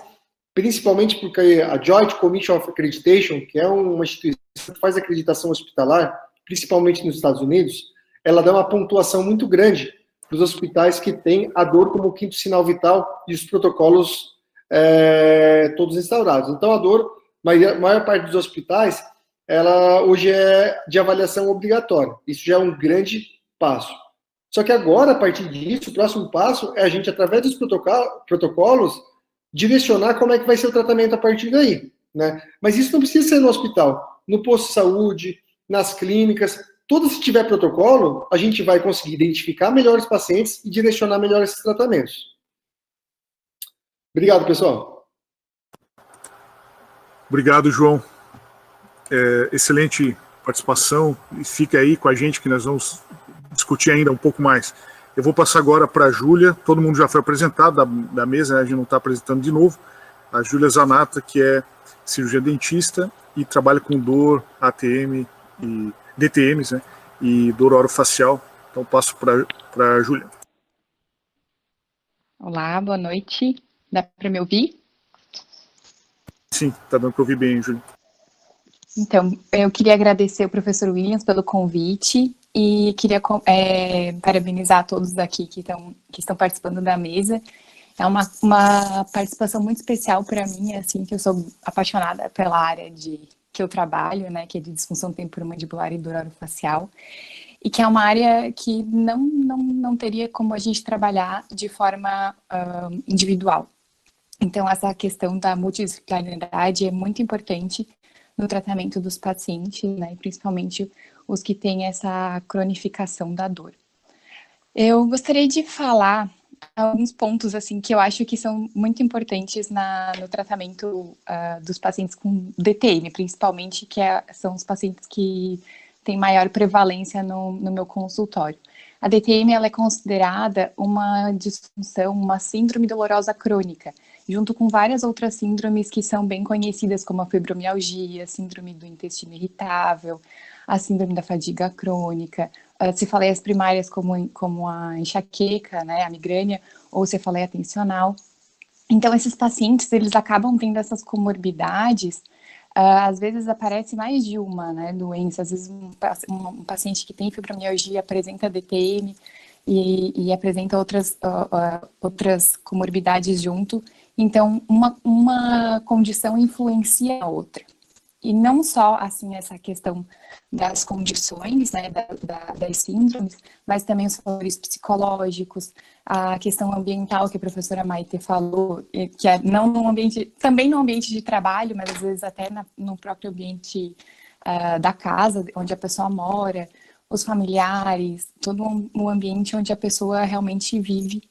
principalmente porque a Joint Commission of Accreditation, que é uma instituição que faz acreditação hospitalar, principalmente nos Estados Unidos, ela dá uma pontuação muito grande para os hospitais que têm a dor como quinto sinal vital e os protocolos todos instaurados. Então, a dor, a maior parte dos hospitais, ela hoje é de avaliação obrigatória. Isso já é um grande passo. Só que agora, a partir disso, o próximo passo é a gente, através dos protocolos, direcionar como é que vai ser o tratamento a partir daí, né? Mas isso não precisa ser no hospital. No posto de saúde, nas clínicas, tudo se tiver protocolo, a gente vai conseguir identificar melhor os pacientes e direcionar melhor esses tratamentos. Obrigado, pessoal. Obrigado, João. Excelente participação. E fica aí com a gente que nós vamos discutir ainda um pouco mais. Eu vou passar agora para a Júlia. Todo mundo já foi apresentado da mesa, né? A gente não está apresentando de novo. A Júlia Zanata, que é cirurgia dentista e trabalha com dor, ATM e DTMs, né? E dor orofacial. Então passo para a Júlia. Olá, boa noite. Dá para me ouvir? Sim, está dando para ouvir bem, Júlia. Então, eu queria agradecer ao professor Williams pelo convite e queria parabenizar todos daqui que estão participando da mesa. É uma participação muito especial para mim, assim, que eu sou apaixonada pela área que eu trabalho, né, que é de disfunção temporomandibular e dor orofacial, e que é uma área que não teria como a gente trabalhar de forma individual. Então, essa questão da multidisciplinaridade é muito importante no tratamento dos pacientes, né, principalmente os que têm essa cronificação da dor. Eu gostaria de falar alguns pontos assim que eu acho que são muito importantes no tratamento dos pacientes com DTM, principalmente, que são os pacientes que têm maior prevalência no meu consultório. A DTM ela é considerada uma disfunção, uma síndrome dolorosa crônica, junto com várias outras síndromes que são bem conhecidas, como a fibromialgia, a síndrome do intestino irritável, a síndrome da fadiga crônica, cefaleias primárias como a enxaqueca, né, a migrânia, ou cefaleia tensional. Então, esses pacientes, eles acabam tendo essas comorbidades, às vezes aparece mais de uma, né, doença. Às vezes um paciente que tem fibromialgia apresenta DTM e apresenta outras comorbidades junto. Então, uma condição influencia a outra. E não só, assim, essa questão das condições, né, das síndromes, mas também os fatores psicológicos, a questão ambiental que a professora Maite falou, que é não no ambiente, também no ambiente de trabalho, mas às vezes até no próprio ambiente da casa, onde a pessoa mora, os familiares, todo o ambiente onde a pessoa realmente vive.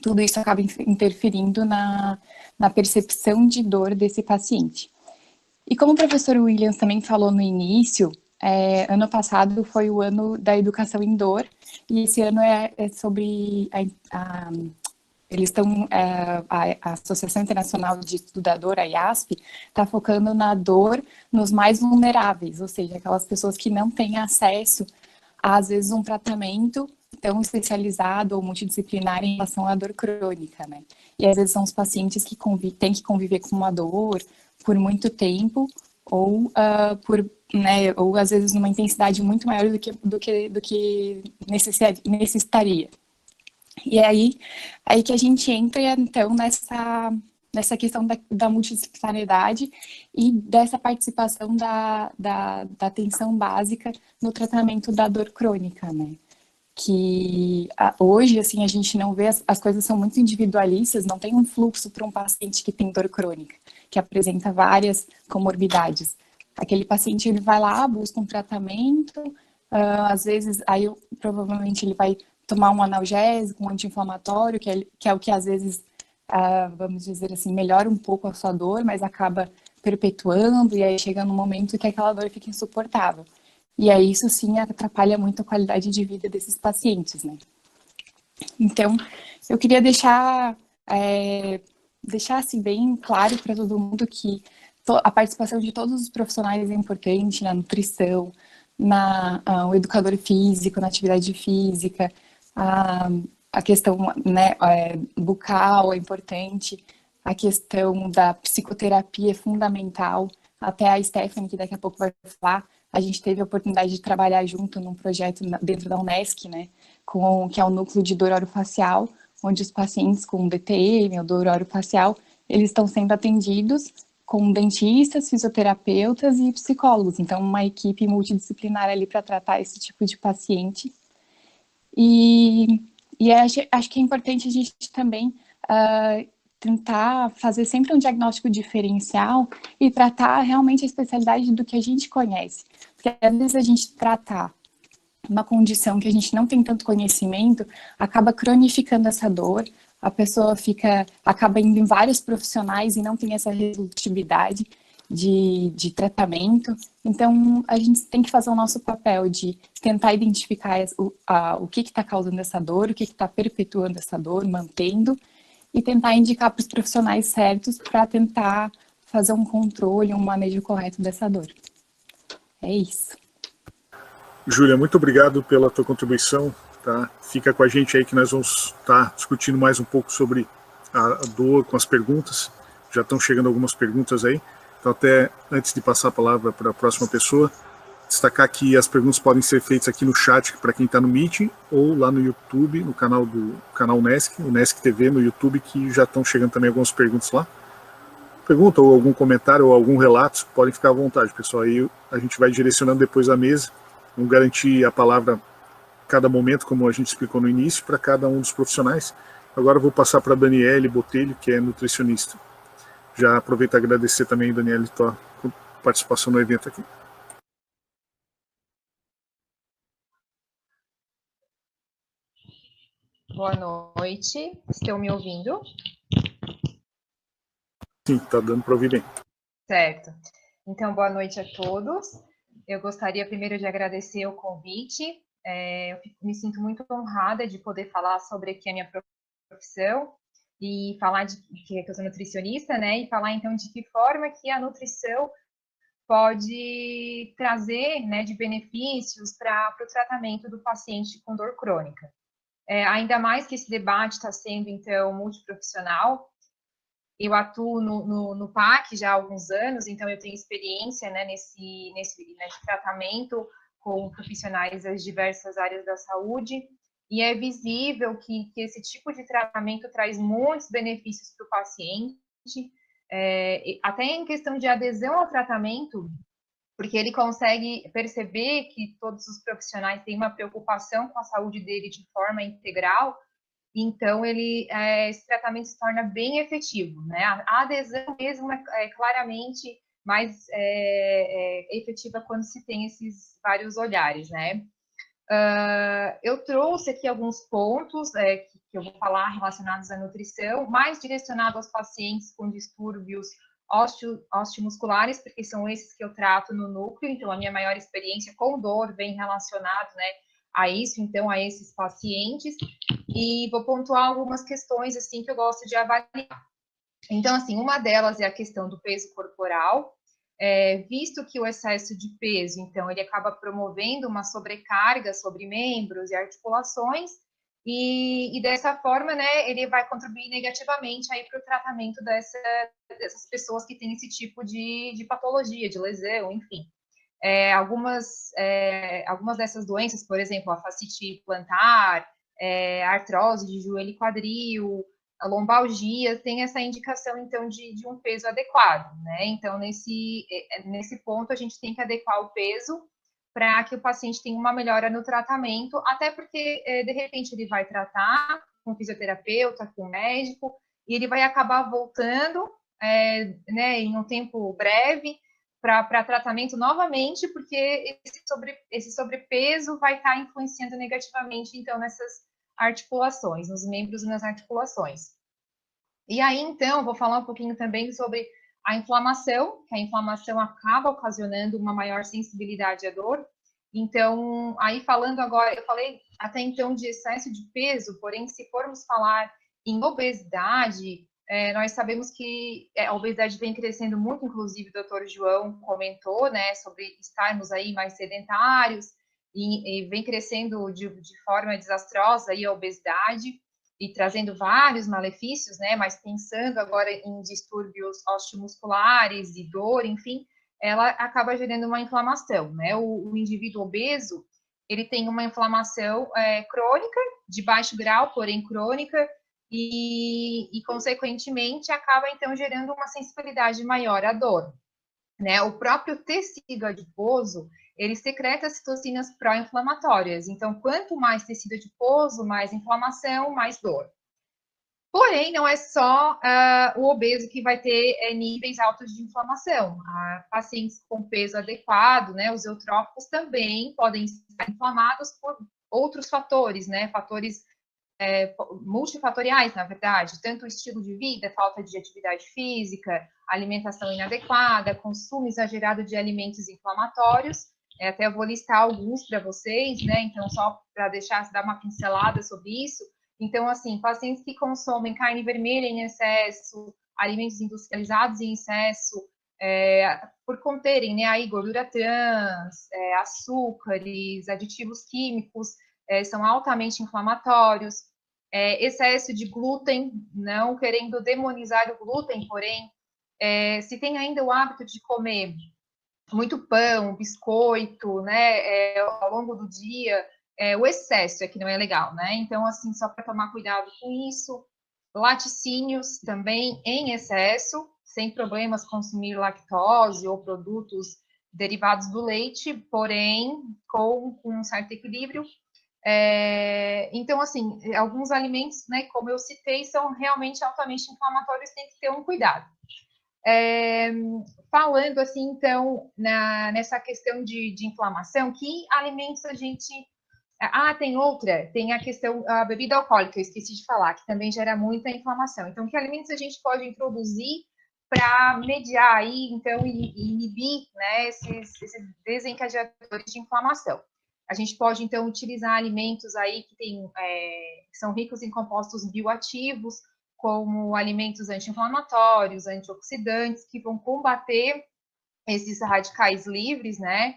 Tudo isso acaba interferindo na percepção de dor desse paciente. E como o professor Williams também falou no início, ano passado foi o ano da educação em dor, e esse ano é sobre eles estão, a Associação Internacional de Estudo da Dor, a IASP, está focando na dor nos mais vulneráveis, ou seja, aquelas pessoas que não têm acesso a, às vezes, um tratamento tão especializado ou multidisciplinar em relação à dor crônica, né? E às vezes são os pacientes que têm que conviver com uma dor por muito tempo, ou né, ou às vezes numa intensidade muito maior do que necessitaria. E é aí que a gente entra, então, nessa questão da multidisciplinaridade e dessa participação da atenção básica no tratamento da dor crônica, né? Que hoje, assim, a gente não vê, as coisas são muito individualistas, não tem um fluxo para um paciente que tem dor crônica, que apresenta várias comorbidades. Aquele paciente, ele vai lá, busca um tratamento, às vezes, aí provavelmente ele vai tomar um analgésico, um anti-inflamatório, que é o que às vezes, vamos dizer assim, melhora um pouco a sua dor, mas acaba perpetuando, e aí chega num momento que aquela dor fica insuportável. E aí isso sim atrapalha muito a qualidade de vida desses pacientes, né? Então, eu queria deixar assim, bem claro para todo mundo que a participação de todos os profissionais é importante na nutrição, o educador físico, na atividade física, a questão, né, bucal é importante, a questão da psicoterapia é fundamental. Até a Stephanie, que daqui a pouco vai falar, a gente teve a oportunidade de trabalhar junto num projeto dentro da Unesc, né, que é o núcleo de dor orofacial, onde os pacientes com DTM ou dor orofacial, eles estão sendo atendidos com dentistas, fisioterapeutas e psicólogos. Então, uma equipe multidisciplinar ali para tratar esse tipo de paciente. E acho que é importante a gente também tentar fazer sempre um diagnóstico diferencial e tratar realmente a especialidade do que a gente conhece. Porque às vezes a gente tratar uma condição que a gente não tem tanto conhecimento, acaba cronificando essa dor, a pessoa acaba indo em vários profissionais e não tem essa resolutividade de tratamento. Então, a gente tem que fazer o nosso papel de tentar identificar o que está causando essa dor, o que está perpetuando essa dor, mantendo, e tentar indicar para os profissionais certos para tentar fazer um controle, um manejo correto dessa dor. É isso. Júlia, muito obrigado pela tua contribuição. Tá? Fica com a gente aí que nós vamos estar discutindo mais um pouco sobre a dor com as perguntas. Já estão chegando algumas perguntas aí. Então, até antes de passar a palavra para a próxima pessoa, destacar que as perguntas podem ser feitas aqui no chat para quem está no Meeting ou lá no YouTube, no canal Unesc, Unesc TV no YouTube, que já estão chegando também algumas perguntas lá. Pergunta ou algum comentário ou algum relato, podem ficar à vontade, pessoal. Aí a gente vai direcionando depois a mesa. Vamos garantir a palavra a cada momento, como a gente explicou no início, para cada um dos profissionais. Agora eu vou passar para a Daniele Botelho, que é nutricionista. Já aproveito para agradecer também, Daniele, a tua participação no evento aqui. Boa noite, estão me ouvindo? Sim, está dando para ouvir bem. Certo. Então, boa noite a todos. Eu gostaria primeiro de agradecer o convite. Eu me sinto muito honrada de poder falar sobre aqui a minha profissão e falar que eu sou nutricionista, né? E falar então de que forma que a nutrição pode trazer, né, de benefícios para o tratamento do paciente com dor crônica. Ainda mais que esse debate está sendo, então, multiprofissional. Eu atuo no PAC já há alguns anos, então eu tenho experiência, né, nesse tratamento com profissionais das diversas áreas da saúde, e é visível que esse tipo de tratamento traz muitos benefícios para o paciente, até em questão de adesão ao tratamento, porque ele consegue perceber que todos os profissionais têm uma preocupação com a saúde dele de forma integral, então esse tratamento se torna bem efetivo, né? A adesão mesmo é claramente mais efetiva quando se tem esses vários olhares, né? Eu trouxe aqui alguns pontos que eu vou falar relacionados à nutrição, mais direcionado aos pacientes com distúrbios osteomusculares, porque são esses que eu trato no núcleo, então a minha maior experiência com dor vem relacionado, né, a isso, então, a esses pacientes, e vou pontuar algumas questões, assim, que eu gosto de avaliar. Então, assim, uma delas é a questão do peso corporal, visto que o excesso de peso, então, ele acaba promovendo uma sobrecarga sobre membros e articulações, e dessa forma, né, ele vai contribuir negativamente aí para o tratamento dessas pessoas que têm esse tipo de patologia, de lesão, enfim. Algumas dessas doenças, por exemplo, a fascite plantar, a artrose de joelho e quadril, a lombalgia, tem essa indicação, então, de um peso adequado, né? Então, nesse ponto, a gente tem que adequar o peso para que o paciente tenha uma melhora no tratamento, até porque, de repente, ele vai tratar com fisioterapeuta, com médico, e ele vai acabar voltando, né, em um tempo breve, para tratamento novamente, porque esse sobrepeso vai estar influenciando negativamente, então, nessas articulações, nos membros e nas articulações. E aí, então, vou falar um pouquinho também sobre a inflamação, que a inflamação acaba ocasionando uma maior sensibilidade à dor. Então, aí falando agora, eu falei até então de excesso de peso, porém, se formos falar em obesidade, nós sabemos que a obesidade vem crescendo muito, inclusive o doutor João comentou, né, sobre estarmos aí mais sedentários, e vem crescendo de forma desastrosa aí a obesidade, e trazendo vários malefícios, né, mas pensando agora em distúrbios osteomusculares e dor, enfim, ela acaba gerando uma inflamação, né, o indivíduo obeso, ele tem uma inflamação crônica, de baixo grau, porém crônica, e, consequentemente, acaba, então, gerando uma sensibilidade maior à dor, né? O próprio tecido adiposo, ele secreta citocinas pró-inflamatórias. Então, quanto mais tecido adiposo, mais inflamação, mais dor. Porém, não é só o obeso que vai ter níveis altos de inflamação. Pacientes com peso adequado, né, os eutróficos também podem estar inflamados por outros fatores, né, fatores multifatoriais, na verdade, tanto o estilo de vida, falta de atividade física, alimentação inadequada, consumo exagerado de alimentos inflamatórios, até eu vou listar alguns para vocês, né, então só para dar uma pincelada sobre isso. Então, assim, pacientes que consomem carne vermelha em excesso, alimentos industrializados em excesso, por conterem, né, aí gordura trans, açúcares, aditivos químicos, são altamente inflamatórios, excesso de glúten, não querendo demonizar o glúten, porém, se tem ainda o hábito de comer muito pão, biscoito, né, ao longo do dia, o excesso é que não é legal, né? Então, assim, só para tomar cuidado com isso. Laticínios também em excesso, sem problemas consumir lactose ou produtos derivados do leite, porém, com um certo equilíbrio. Então, assim, alguns alimentos, né, como eu citei, são realmente altamente inflamatórios, tem que ter um cuidado. Falando, assim, então, nessa questão de inflamação, que alimentos a gente... tem a questão, a bebida alcoólica, eu esqueci de falar, que também gera muita inflamação. Então, que alimentos a gente pode introduzir para mediar aí, então, e inibir, né, esses desencadeadores de inflamação? A gente pode, então, utilizar alimentos aí que são ricos em compostos bioativos, como alimentos anti-inflamatórios, antioxidantes, que vão combater esses radicais livres, né,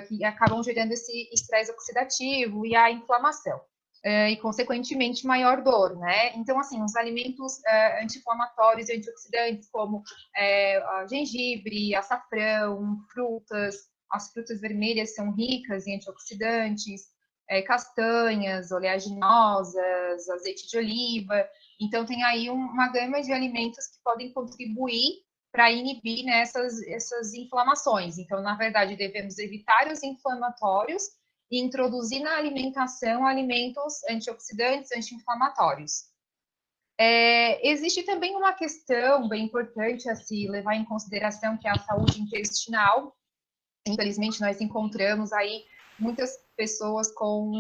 que acabam gerando esse estresse oxidativo e a inflamação. E, consequentemente, maior dor, né? Então, assim, os alimentos anti-inflamatórios e antioxidantes, como gengibre, açafrão, frutas, as frutas vermelhas são ricas em antioxidantes, castanhas, oleaginosas, azeite de oliva. Então, tem aí uma gama de alimentos que podem contribuir para inibir, né, essas inflamações. Então, na verdade, devemos evitar os inflamatórios e introduzir na alimentação alimentos antioxidantes, anti-inflamatórios. Existe também uma questão bem importante a se levar em consideração, que é a saúde intestinal. Infelizmente, nós encontramos aí muitas pessoas com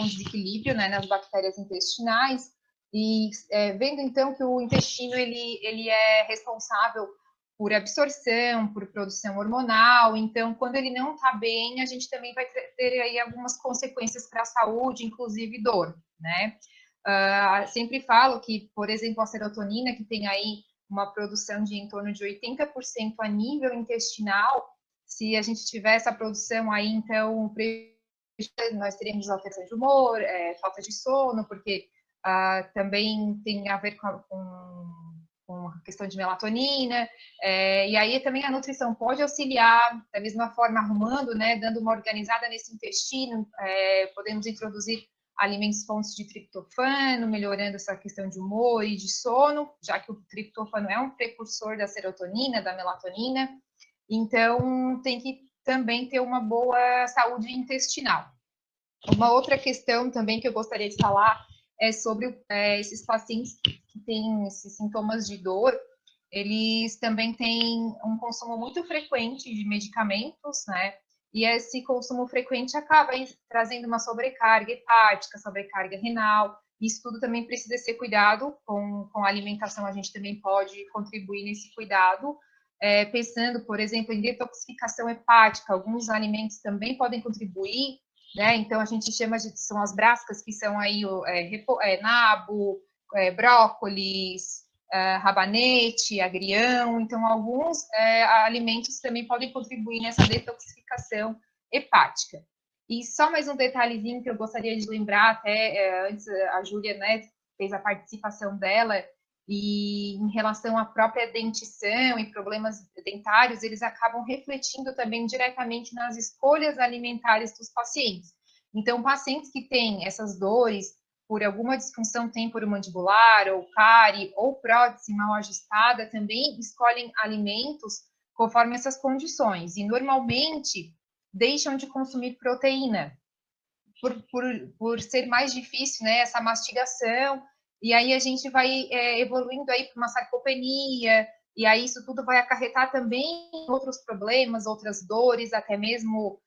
desequilíbrio, né, nas bactérias intestinais, e vendo então que o intestino ele é responsável por absorção, por produção hormonal. Então, quando ele não está bem, a gente também vai ter aí algumas consequências para a saúde, inclusive dor, né? Sempre falo que, por exemplo, a serotonina, que tem aí uma produção de em torno de 80% a nível intestinal, se a gente tiver essa produção aí, então, nós teremos alteração de humor, falta de sono, porque também tem a ver com a questão de melatonina, e aí também a nutrição pode auxiliar, da mesma forma arrumando, né, dando uma organizada nesse intestino, podemos introduzir alimentos fontes de triptofano, melhorando essa questão de humor e de sono, já que o triptofano é um precursor da serotonina, da melatonina, então tem que também ter uma boa saúde intestinal. Uma outra questão também que eu gostaria de falar é sobre esses pacientes que têm esses sintomas de dor, eles também têm um consumo muito frequente de medicamentos, né? E esse consumo frequente acaba trazendo uma sobrecarga hepática, sobrecarga renal. Isso tudo também precisa ser cuidado com a alimentação, a gente também pode contribuir nesse cuidado. Pensando, por exemplo, em detoxificação hepática, alguns alimentos também podem contribuir, né? Então, a gente chama são as brascas, que são aí nabo, brócolis, rabanete, agrião. Então, alguns alimentos também podem contribuir nessa detoxificação hepática. E só mais um detalhezinho que eu gostaria de lembrar, até antes a Júlia, né, fez a participação dela, e em relação à própria dentição e problemas dentários, eles acabam refletindo também diretamente nas escolhas alimentares dos pacientes. Então, pacientes que têm essas dores por alguma disfunção temporomandibular, ou cárie, ou prótese mal ajustada, também escolhem alimentos conforme essas condições, e normalmente deixam de consumir proteína, por ser mais difícil, né, essa mastigação. E aí a gente vai evoluindo aí para uma sarcopenia, e aí isso tudo vai acarretar também outros problemas, outras dores, até mesmo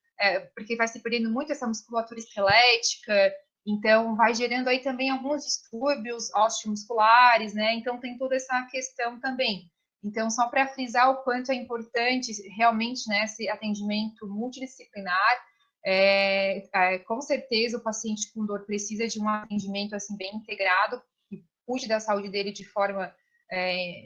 porque vai se perdendo muito essa musculatura esquelética, então vai gerando aí também alguns distúrbios osteomusculares, né? Então tem toda essa questão também. Então, só para frisar o quanto é importante realmente, né, esse atendimento multidisciplinar, com certeza o paciente com dor precisa de um atendimento assim bem integrado, que cuide da saúde dele de forma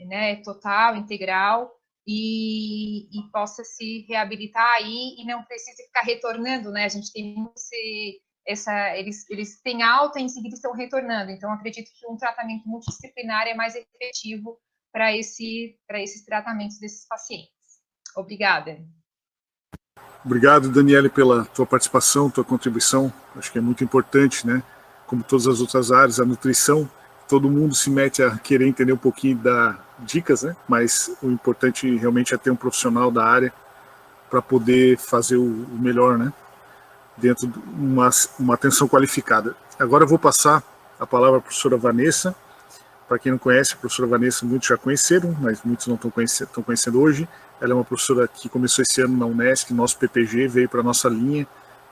né, total, integral, e possa se reabilitar aí e não precise ficar retornando, né? A gente tem eles têm alta e em seguida estão retornando, então acredito que um tratamento multidisciplinar é mais efetivo para esses tratamentos desses pacientes. Obrigada. Obrigado, Daniele, pela tua participação, tua contribuição. Acho que é muito importante, né? Como todas as outras áreas, a nutrição, todo mundo se mete a querer entender um pouquinho das dicas, né? Mas o importante realmente é ter um profissional da área para poder fazer o melhor, né? Dentro de uma atenção qualificada. Agora eu vou passar a palavra à professora Vanessa. Para quem não conhece, a professora Vanessa, muitos já conheceram, mas muitos não estão conhecendo hoje. Ela é uma professora que começou esse ano na Unesc, nosso PPG, veio para a nossa linha,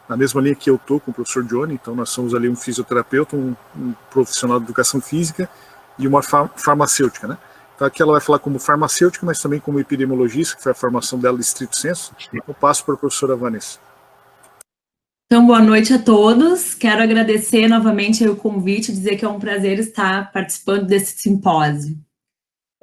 na mesma linha que eu estou com o professor Johnny. Então nós somos ali um fisioterapeuta, um profissional de educação física e uma farmacêutica, né? Então aqui ela vai falar como farmacêutica, mas também como epidemiologista, que foi a formação dela de estrito senso. Eu passo para a professora Vanessa. Então, boa noite a todos. Quero agradecer novamente o convite, dizer que é um prazer estar participando desse simpósio.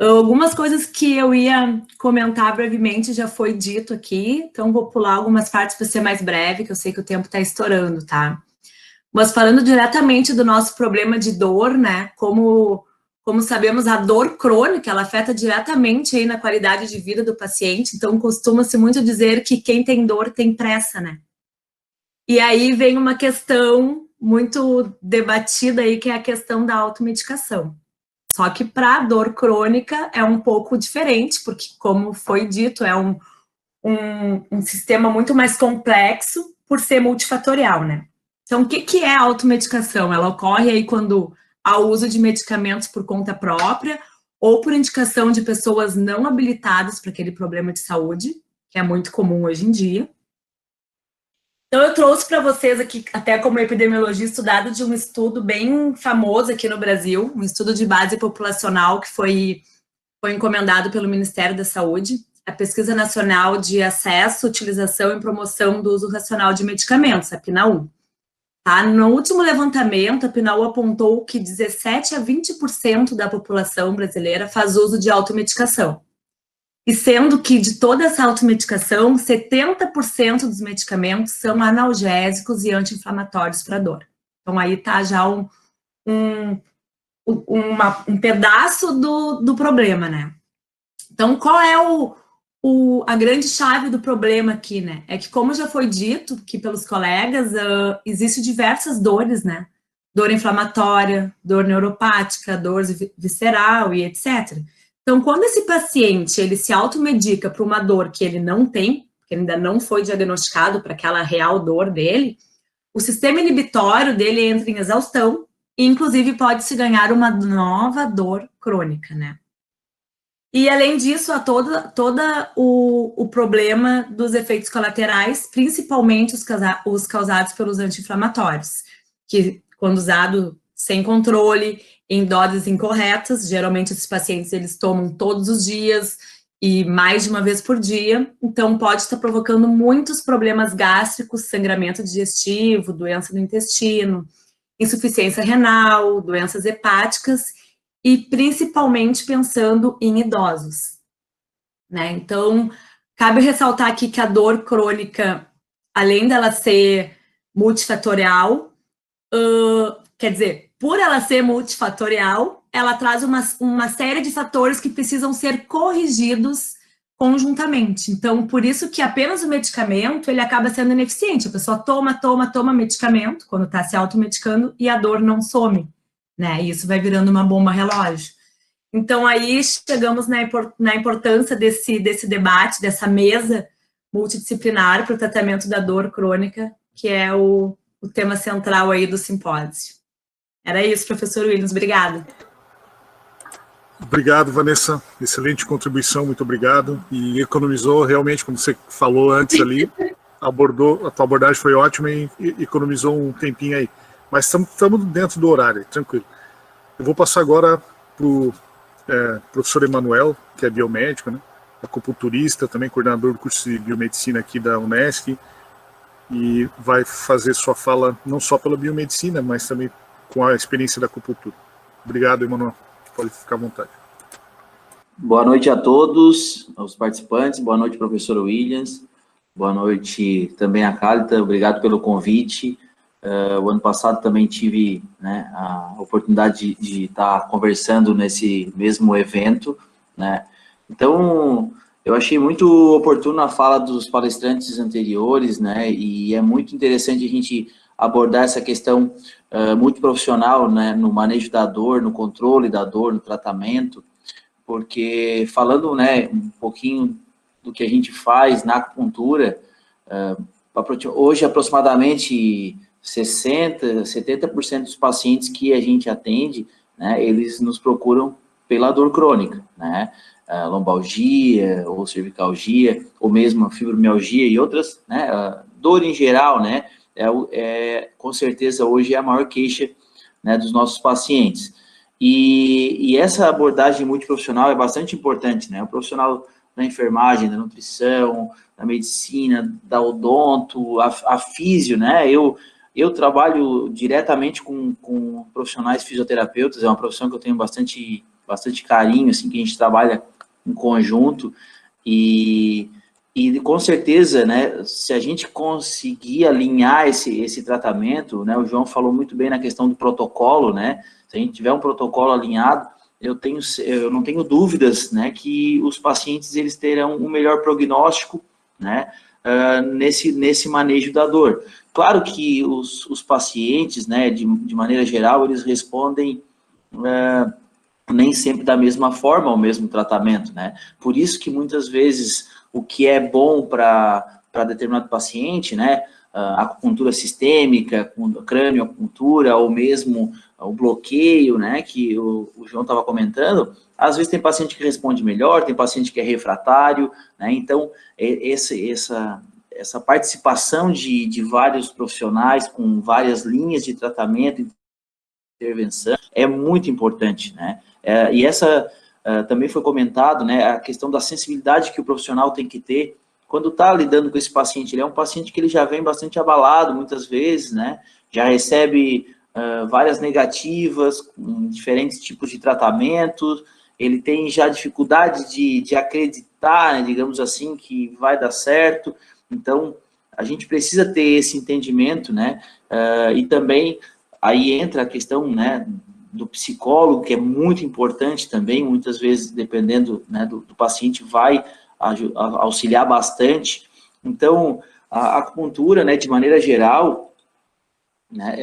Algumas coisas que eu ia comentar brevemente já foi dito aqui, então vou pular algumas partes para ser mais breve, que eu sei que o tempo está estourando, tá? Mas falando diretamente do nosso problema de dor, né? Como sabemos, a dor crônica, ela afeta diretamente aí na qualidade de vida do paciente, então costuma-se muito dizer que quem tem dor tem pressa, né? E aí vem uma questão muito debatida aí, que é a questão da automedicação. Só que para a dor crônica é um pouco diferente, porque, como foi dito, é um sistema muito mais complexo por ser multifatorial, né? Então, o que é a automedicação? Ela ocorre aí quando há o uso de medicamentos por conta própria ou por indicação de pessoas não habilitadas para aquele problema de saúde, que é muito comum hoje em dia. Então, eu trouxe para vocês aqui, até como epidemiologista, dado de um estudo bem famoso aqui no Brasil, um estudo de base populacional que foi encomendado pelo Ministério da Saúde, a Pesquisa Nacional de Acesso, Utilização e Promoção do Uso Racional de Medicamentos, a PNAU. Tá? No último levantamento, a PNAU apontou que 17 a 20% da população brasileira faz uso de automedicação. E sendo que de toda essa automedicação, 70% dos medicamentos são analgésicos e anti-inflamatórios para dor. Então aí está já um pedaço do problema, né? Então, qual é a grande chave do problema aqui, né? É que, como já foi dito aqui pelos colegas, existem diversas dores, né? Dor inflamatória, dor neuropática, dor visceral e etc. Então, quando esse paciente, ele se automedica para uma dor que ele não tem, que ainda não foi diagnosticado para aquela real dor dele, o sistema inibitório dele entra em exaustão e, inclusive, pode-se ganhar uma nova dor crônica, né? E, além disso, há todo o problema dos efeitos colaterais, principalmente os causados pelos anti-inflamatórios, que, quando usado sem controle, em doses incorretas, geralmente esses pacientes eles tomam todos os dias e mais de uma vez por dia, então pode estar provocando muitos problemas gástricos, sangramento digestivo, doença do intestino, insuficiência renal, doenças hepáticas e principalmente pensando em idosos, né? Então, cabe ressaltar aqui que a dor crônica, além dela ser multifatorial, quer dizer, por ela ser multifatorial, ela traz uma série de fatores que precisam ser corrigidos conjuntamente. Então, por isso que apenas o medicamento, ele acaba sendo ineficiente. A pessoa toma medicamento, quando está se automedicando, e a dor não some, né? E isso vai virando uma bomba relógio. Então, aí chegamos na importância desse debate, dessa mesa multidisciplinar para o tratamento da dor crônica, que é o tema central aí do simpósio. Era isso, professor Williams, obrigada. Obrigado, Vanessa, excelente contribuição, muito obrigado, e economizou realmente, como você falou antes ali, a tua abordagem foi ótima e economizou um tempinho aí, mas estamos dentro do horário, tranquilo. Eu vou passar agora para o professor Emanuel, que é biomédico, né, acupunturista, também coordenador do curso de biomedicina aqui da Unesc, e vai fazer sua fala não só pela biomedicina, mas também com a experiência da acupuntura. Obrigado, Emanuel. Pode ficar à vontade. Boa noite a todos, aos participantes. Boa noite, professor Williams. Boa noite também a Cálita. Obrigado pelo convite. O ano passado também tive, né, a oportunidade de estar conversando nesse mesmo evento, né? Então, eu achei muito oportuno a fala dos palestrantes anteriores, né? E é muito interessante a gente abordar essa questão multiprofissional, né, no manejo da dor, no controle da dor, no tratamento, porque falando, né, um pouquinho do que a gente faz na acupuntura, hoje aproximadamente 70% dos pacientes que a gente atende, né, eles nos procuram pela dor crônica, né, lombalgia ou cervicalgia, ou mesmo fibromialgia e outras, né, dor em geral, né, com certeza hoje é a maior queixa, né, dos nossos pacientes. E essa abordagem multiprofissional é bastante importante, né? O profissional da enfermagem, da nutrição, da medicina, da odonto, a físio, né? Eu trabalho diretamente com profissionais fisioterapeutas, é uma profissão que eu tenho bastante bastante carinho, assim, que a gente trabalha em conjunto, e com certeza, né, se a gente conseguir alinhar esse tratamento, né, o João falou muito bem na questão do protocolo, né, se a gente tiver um protocolo alinhado, eu não tenho dúvidas, né, que os pacientes, eles terão um melhor prognóstico, né, nesse manejo da dor. Claro que os pacientes, né, de maneira geral, eles respondem nem sempre da mesma forma ao mesmo tratamento, né? Por isso que muitas vezes o que é bom para determinado paciente, né, a acupuntura sistêmica, crânioacupuntura, ou mesmo o bloqueio, né, que o João estava comentando, às vezes tem paciente que responde melhor, tem paciente que é refratário, né? Então, essa participação de vários profissionais com várias linhas de tratamento, intervenção, é muito importante, né? E essa também foi comentado, né, a questão da sensibilidade que o profissional tem que ter quando está lidando com esse paciente. Ele é um paciente que ele já vem bastante abalado, muitas vezes, né, já recebe várias negativas, com diferentes tipos de tratamento, ele tem já dificuldade de acreditar, né, digamos assim, que vai dar certo. Então, a gente precisa ter esse entendimento, né, e também aí entra a questão, né, do psicólogo, que é muito importante também, muitas vezes, dependendo, né, do paciente, vai auxiliar bastante. Então, a acupuntura, né, de maneira geral, né,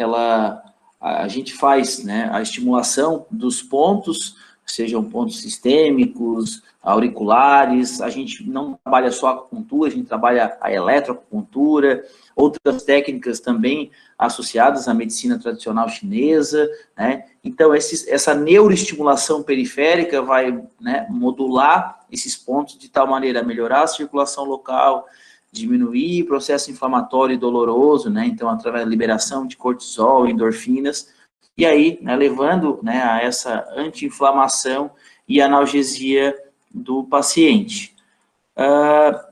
a gente faz, né, a estimulação dos pontos, sejam pontos sistêmicos, auriculares, a gente não trabalha só a acupuntura, a gente trabalha a eletroacupuntura, outras técnicas também associadas à medicina tradicional chinesa, né? Então, essa neuroestimulação periférica vai, né, modular esses pontos de tal maneira a melhorar a circulação local, diminuir o processo inflamatório e doloroso, né? Então, através da liberação de cortisol, endorfinas, e aí, né, levando, né, a essa anti-inflamação e analgesia do paciente.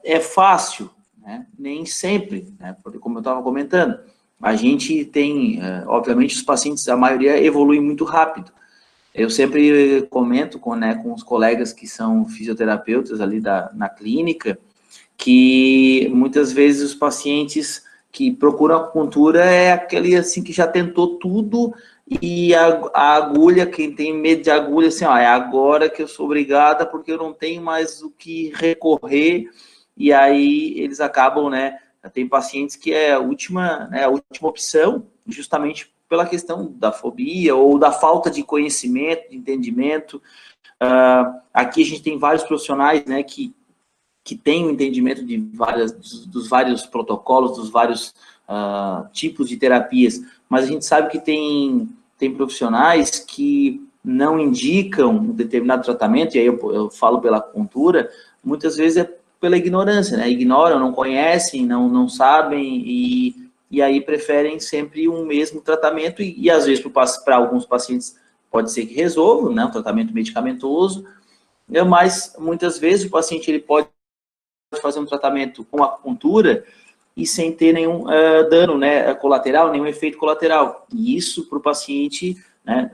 É fácil, né? Nem sempre, né? Porque, como eu estava comentando, a gente tem, obviamente, os pacientes, a maioria evolui muito rápido. Eu sempre comento com os colegas que são fisioterapeutas ali na clínica, que muitas vezes os pacientes que procuram acupuntura é aquele assim que já tentou tudo, e a agulha, quem tem medo de agulha, assim, ó, é agora que eu sou obrigada, porque eu não tenho mais o que recorrer, e aí eles acabam, né, tem pacientes que é a última opção, justamente pela questão da fobia, ou da falta de conhecimento, de entendimento. Aqui a gente tem vários profissionais, né, que têm o entendimento dos vários protocolos, dos vários tipos de terapias, mas a gente sabe que tem profissionais que não indicam um determinado tratamento, e aí eu falo pela acupuntura, muitas vezes é pela ignorância, né? Ignoram, não conhecem, não sabem, e aí preferem sempre um mesmo tratamento, e às vezes para alguns pacientes pode ser que resolva, né? Um tratamento medicamentoso, mas muitas vezes o paciente ele pode fazer um tratamento com acupuntura e sem ter nenhum dano, né, colateral, nenhum efeito colateral. E isso para o paciente, né,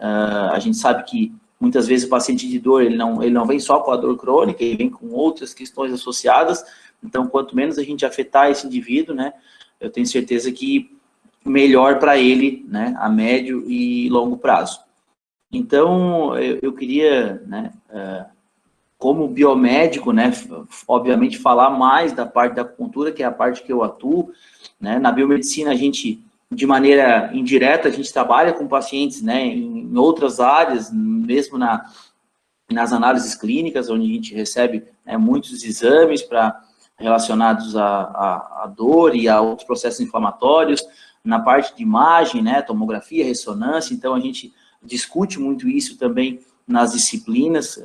a gente sabe que muitas vezes o paciente de dor, ele não vem só com a dor crônica, ele vem com outras questões associadas. Então, quanto menos a gente afetar esse indivíduo, né, eu tenho certeza que melhor para ele, né, a médio e longo prazo. Então, eu queria, né, como biomédico, né, obviamente falar mais da parte da acupuntura, que é a parte que eu atuo, né. Na biomedicina, a gente, de maneira indireta, a gente trabalha com pacientes, né, em outras áreas, mesmo nas análises clínicas, onde a gente recebe, né, muitos exames relacionados à dor e a outros processos inflamatórios, na parte de imagem, né, tomografia, ressonância. Então, a gente discute muito isso também nas disciplinas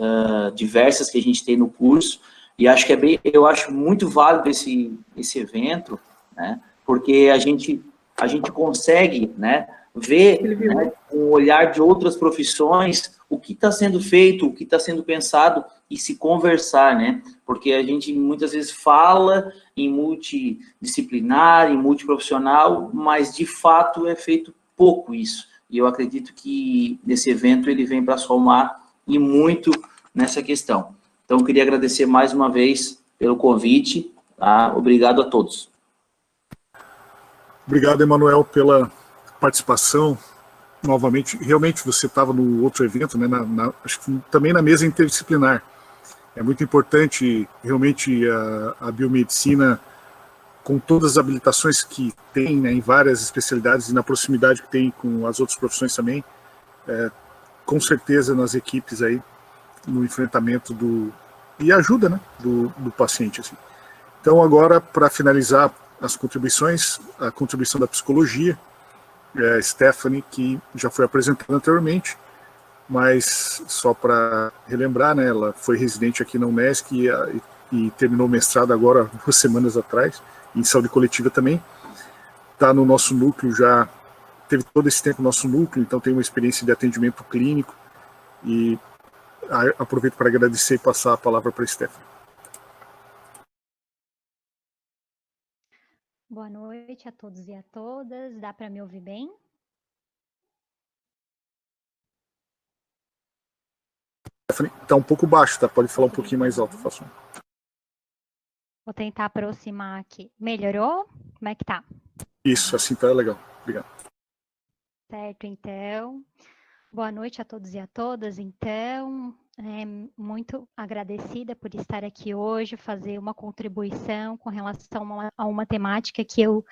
diversas que a gente tem no curso, e acho que eu acho muito válido esse evento, né, porque a gente consegue, né, ver, né, com o olhar de outras profissões o que está sendo feito, o que está sendo pensado, e se conversar, né, porque a gente muitas vezes fala em multidisciplinar, em multiprofissional, mas de fato é feito pouco isso. E eu acredito que esse evento ele vem para somar e muito nessa questão. Então, eu queria agradecer mais uma vez pelo convite, tá? Obrigado a todos. Obrigado, Emanuel, pela participação. Novamente, realmente você estava no outro evento, né, acho que também na mesa interdisciplinar. É muito importante, realmente, a biomedicina, com todas as habilitações que tem, né, em várias especialidades e na proximidade que tem com as outras profissões também, com certeza nas equipes aí, no enfrentamento e ajuda, né, do paciente. Assim. Então, agora, para finalizar as contribuições, a contribuição da psicologia, Stephanie, que já foi apresentada anteriormente, mas só para relembrar, né, ela foi residente aqui na Unesc e terminou o mestrado agora, 2 semanas atrás, em saúde coletiva também. Está no nosso núcleo já, teve todo esse tempo no nosso núcleo, então tem uma experiência de atendimento clínico, e aproveito para agradecer e passar a palavra para a Stephanie. Boa noite a todos e a todas. Dá para me ouvir bem? Stephanie, está um pouco baixo, tá? Pode falar um pouquinho mais alto, faço. Vou tentar aproximar aqui. Melhorou? Como é que tá? Isso, assim tá legal. Obrigado. Certo, então. Boa noite a todos e a todas. Então, muito agradecida por estar aqui hoje, fazer uma contribuição com relação a uma temática que eu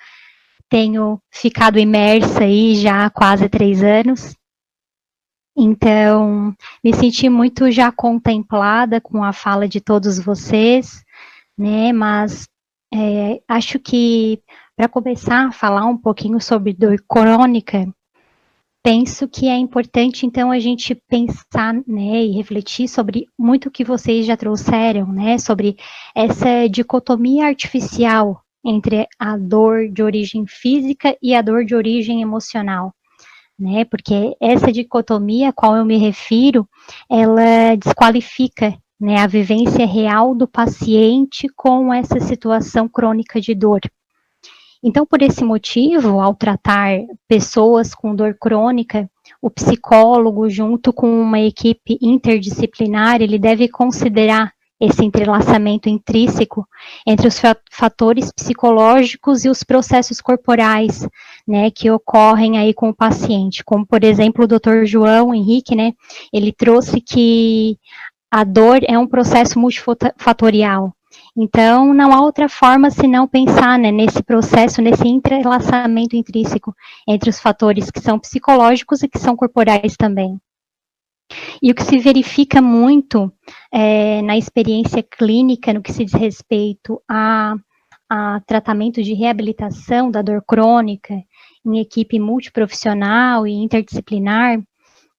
tenho ficado imersa aí já há quase 3 anos. Então, me senti muito já contemplada com a fala de todos vocês, né, mas acho que para começar a falar um pouquinho sobre dor crônica, penso que é importante, então, a gente pensar, né, e refletir sobre muito o que vocês já trouxeram, né, sobre essa dicotomia artificial entre a dor de origem física e a dor de origem emocional, né, porque essa dicotomia a qual eu me refiro, ela desqualifica, né, a vivência real do paciente com essa situação crônica de dor. Então, por esse motivo, ao tratar pessoas com dor crônica, o psicólogo, junto com uma equipe interdisciplinar, ele deve considerar esse entrelaçamento intrínseco entre os fatores psicológicos e os processos corporais, né, que ocorrem aí com o paciente, como, por exemplo, o Dr. João Henrique, né, ele trouxe que a dor é um processo multifatorial. Então, não há outra forma senão pensar, né, nesse processo, nesse entrelaçamento intrínseco entre os fatores que são psicológicos e que são corporais também. E o que se verifica muito na experiência clínica, no que se diz respeito a tratamento de reabilitação da dor crônica em equipe multiprofissional e interdisciplinar,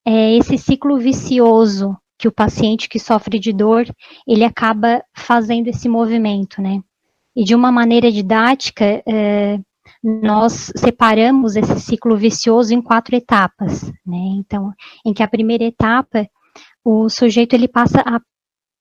é esse ciclo vicioso que o paciente que sofre de dor, ele acaba fazendo esse movimento, né? E de uma maneira didática, nós separamos esse ciclo vicioso em 4 etapas, né? Então, em que a primeira etapa, o sujeito ele passa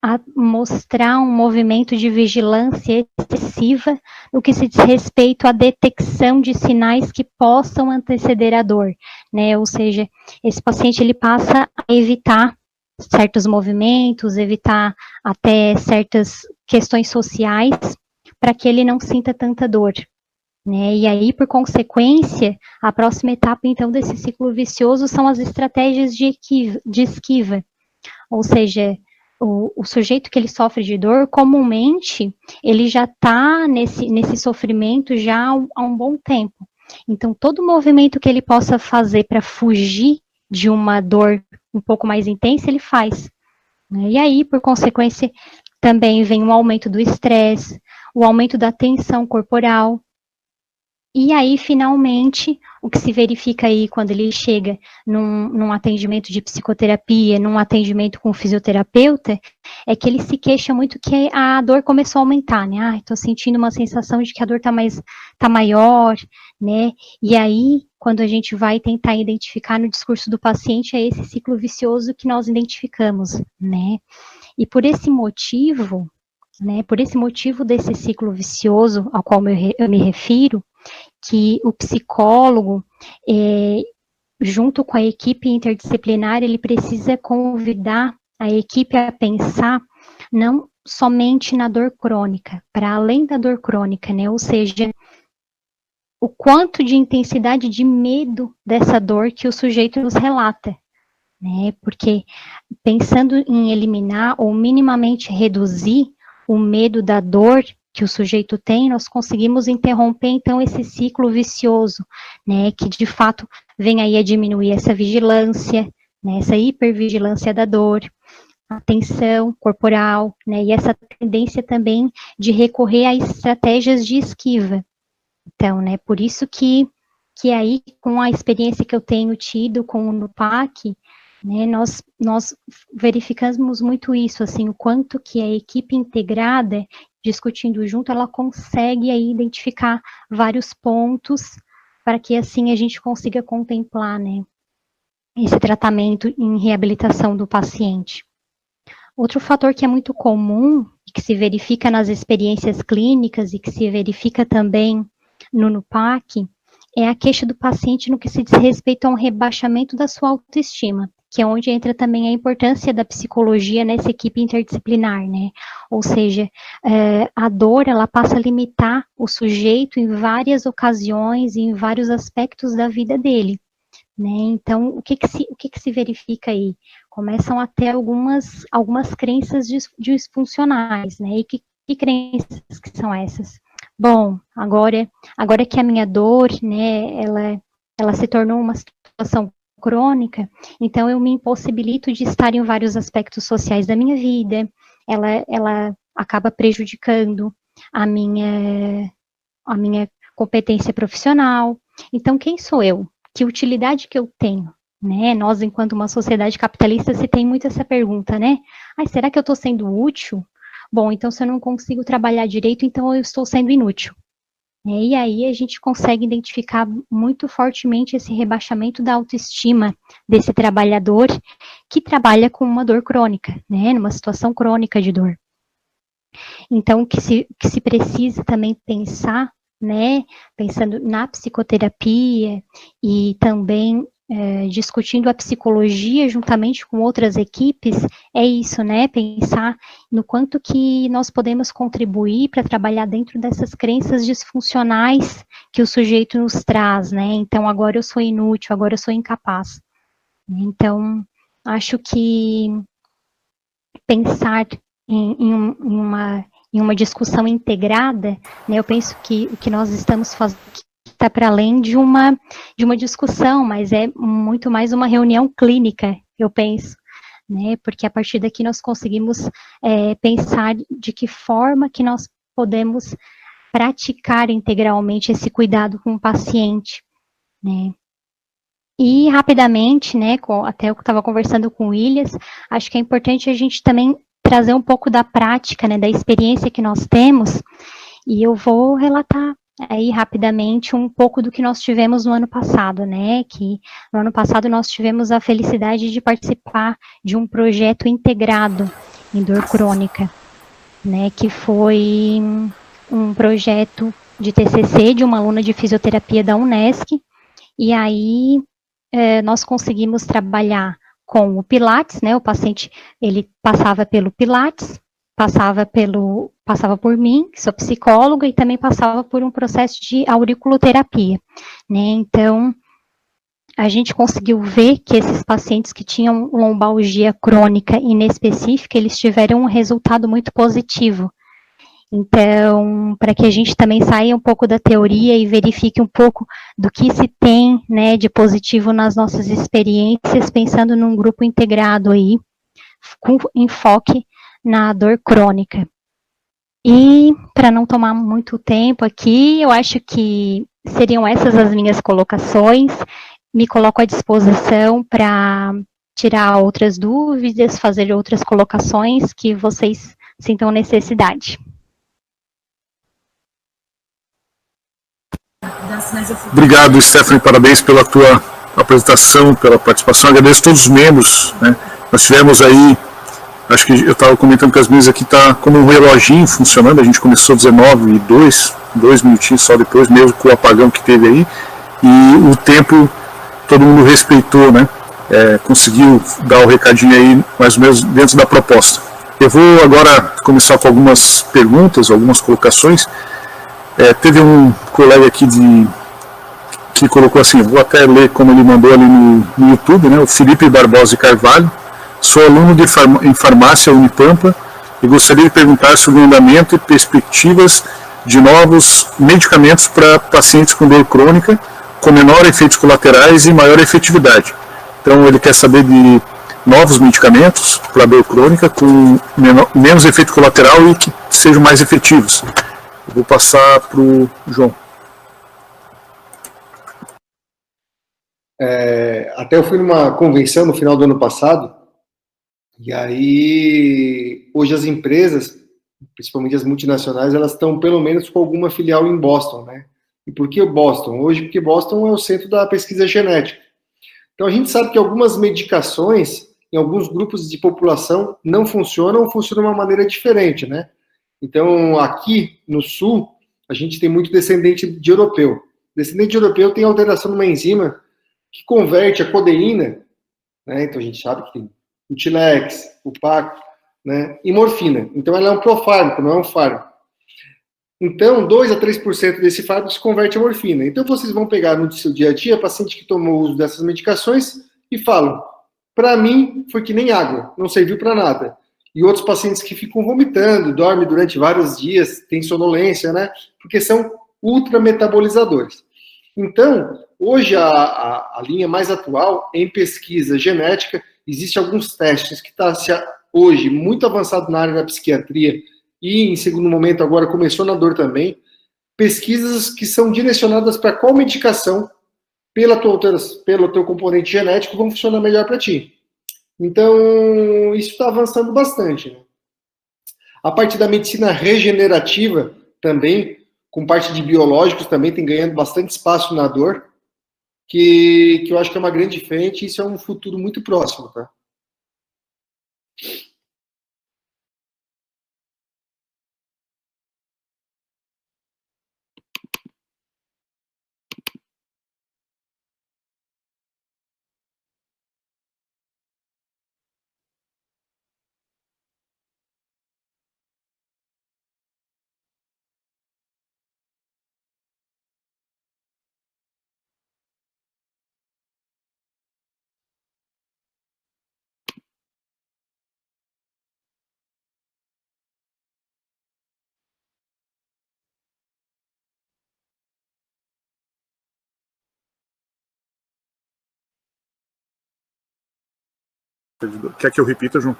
a mostrar um movimento de vigilância excessiva no que se diz respeito à detecção de sinais que possam anteceder a dor, né? Ou seja, esse paciente ele passa a evitar certos movimentos, evitar até certas questões sociais, para que ele não sinta tanta dor, né? E aí, por consequência, a próxima etapa, então, desse ciclo vicioso são as estratégias de esquiva, ou seja, o sujeito que ele sofre de dor, comumente, ele já está nesse sofrimento já há um bom tempo. Então, todo movimento que ele possa fazer para fugir de uma dor um pouco mais intensa, ele faz. E aí, por consequência, também vem um aumento do estresse, o aumento da tensão corporal. E aí, finalmente, o que se verifica aí quando ele chega num atendimento de psicoterapia, num atendimento com fisioterapeuta, é que ele se queixa muito que a dor começou a aumentar, né? Estou sentindo uma sensação de que a dor tá maior, né? E aí, quando a gente vai tentar identificar no discurso do paciente, é esse ciclo vicioso que nós identificamos, né? E por esse motivo, né, desse ciclo vicioso ao qual eu me refiro, que o psicólogo, junto com a equipe interdisciplinar, ele precisa convidar a equipe a pensar não somente na dor crônica, para além da dor crônica, né? Ou seja, o quanto de intensidade de medo dessa dor que o sujeito nos relata, né? Porque pensando em eliminar ou minimamente reduzir o medo da dor que o sujeito tem, nós conseguimos interromper, então, esse ciclo vicioso, né? Que, de fato, vem aí a diminuir essa vigilância, né? Essa hipervigilância da dor, a tensão corporal, né, e essa tendência também de recorrer a estratégias de esquiva. Então, né, por isso que aí, com a experiência que eu tenho tido com o NUPAC, né, nós verificamos muito isso, assim, o quanto que a equipe integrada, discutindo junto, ela consegue aí identificar vários pontos para que, assim, a gente consiga contemplar, né, esse tratamento em reabilitação do paciente. Outro fator que é muito comum, que se verifica nas experiências clínicas e que se verifica também no NUPAC, é a queixa do paciente no que se diz respeito a um rebaixamento da sua autoestima, que é onde entra também a importância da psicologia nessa equipe interdisciplinar, né? Ou seja, a dor, ela passa a limitar o sujeito em várias ocasiões e em vários aspectos da vida dele, né? Então, o que se verifica aí? Começam a ter algumas crenças disfuncionais, né? E que crenças que são essas? Bom, agora que a minha dor, né, ela se tornou uma situação crônica, então eu me impossibilito de estar em vários aspectos sociais da minha vida, ela acaba prejudicando a minha competência profissional. Então, quem sou eu? Que utilidade que eu tenho? Né? Nós, enquanto uma sociedade capitalista, se tem muito essa pergunta, né? Será que eu estou sendo útil? Bom, então se eu não consigo trabalhar direito, então eu estou sendo inútil. E aí a gente consegue identificar muito fortemente esse rebaixamento da autoestima desse trabalhador que trabalha com uma dor crônica, né? Numa situação crônica de dor. Então, que se precisa também pensar, né? Pensando na psicoterapia e também discutindo a psicologia juntamente com outras equipes, é isso, né, pensar no quanto que nós podemos contribuir para trabalhar dentro dessas crenças disfuncionais que o sujeito nos traz, né, então agora eu sou inútil, agora eu sou incapaz. Então, acho que pensar em uma discussão integrada, né, eu penso que o que nós estamos fazendo está para além de uma discussão, mas é muito mais uma reunião clínica, eu penso, né, porque a partir daqui nós conseguimos pensar de que forma que nós podemos praticar integralmente esse cuidado com o paciente, né. E rapidamente, né, até eu estava conversando com o Williams, acho que é importante a gente também trazer um pouco da prática, né, da experiência que nós temos, e eu vou relatar aí rapidamente um pouco do que nós tivemos no ano passado, né, que no ano passado nós tivemos a felicidade de participar de um projeto integrado em dor crônica, né, que foi um projeto de TCC de uma aluna de fisioterapia da Unesc, e aí nós conseguimos trabalhar com o Pilates, né, o paciente, ele passava pelo Pilates, passava por mim, que sou psicóloga, e também passava por um processo de auriculoterapia, né, então, a gente conseguiu ver que esses pacientes que tinham lombalgia crônica inespecífica, eles tiveram um resultado muito positivo. Então, para que a gente também saia um pouco da teoria e verifique um pouco do que se tem, né, de positivo nas nossas experiências, pensando num grupo integrado aí, com enfoque na dor crônica. E, para não tomar muito tempo aqui, eu acho que seriam essas as minhas colocações. Me coloco à disposição para tirar outras dúvidas, fazer outras colocações que vocês sintam necessidade. Obrigado, Stephanie, parabéns pela tua apresentação, pela participação, agradeço a todos os membros, né? Nós tivemos aí, acho que eu estava comentando que as mesas aqui está como um reloginho funcionando, a gente começou 19 e 2 minutinhos só depois, mesmo com o apagão que teve aí, e o tempo todo mundo respeitou, né? conseguiu dar o recadinho aí, mais ou menos, dentro da proposta. Eu vou agora começar com algumas perguntas, algumas colocações. Teve um colega aqui que colocou assim, vou até ler como ele mandou ali no YouTube, né, o Felipe Barbosa de Carvalho. Sou aluno em farmácia Unipampa e gostaria de perguntar sobre o andamento e perspectivas de novos medicamentos para pacientes com dor crônica, com menor efeitos colaterais e maior efetividade. Então ele quer saber de novos medicamentos para dor crônica com menos efeito colateral e que sejam mais efetivos. Eu vou passar para o João. Até eu fui numa convenção no final do ano passado, e aí hoje as empresas, principalmente as multinacionais, elas estão pelo menos com alguma filial em Boston, né? E por que Boston? Hoje, porque Boston é o centro da pesquisa genética. Então a gente sabe que algumas medicações, em alguns grupos de população, não funcionam ou funcionam de uma maneira diferente, né? Então aqui no sul, a gente tem muito descendente de europeu. Descendente de europeu tem alteração numa enzima que converte a codeína, né? Então a gente sabe que tem o Tilex, o Paco, né? E morfina. Então ela é um profármaco, não é um fármaco. Então 2 a 3% desse fármaco se converte a morfina. Então vocês vão pegar no seu dia a dia paciente que tomou o uso dessas medicações e falam, para mim foi que nem água, não serviu para nada. E outros pacientes que ficam vomitando, dormem durante vários dias, têm sonolência, né? Porque são ultrametabolizadores. Então, hoje a linha mais atual em pesquisa genética, existe alguns testes que está hoje muito avançado na área da psiquiatria e em segundo momento agora começou na dor também, pesquisas que são direcionadas para qual medicação pelo teu componente genético vão funcionar melhor para ti. Então, isso está avançando bastante, né? A parte da medicina regenerativa também, com parte de biológicos, também tem ganhando bastante espaço na dor, que eu acho que é uma grande frente, e isso é um futuro muito próximo, tá? Quer que eu repita, João?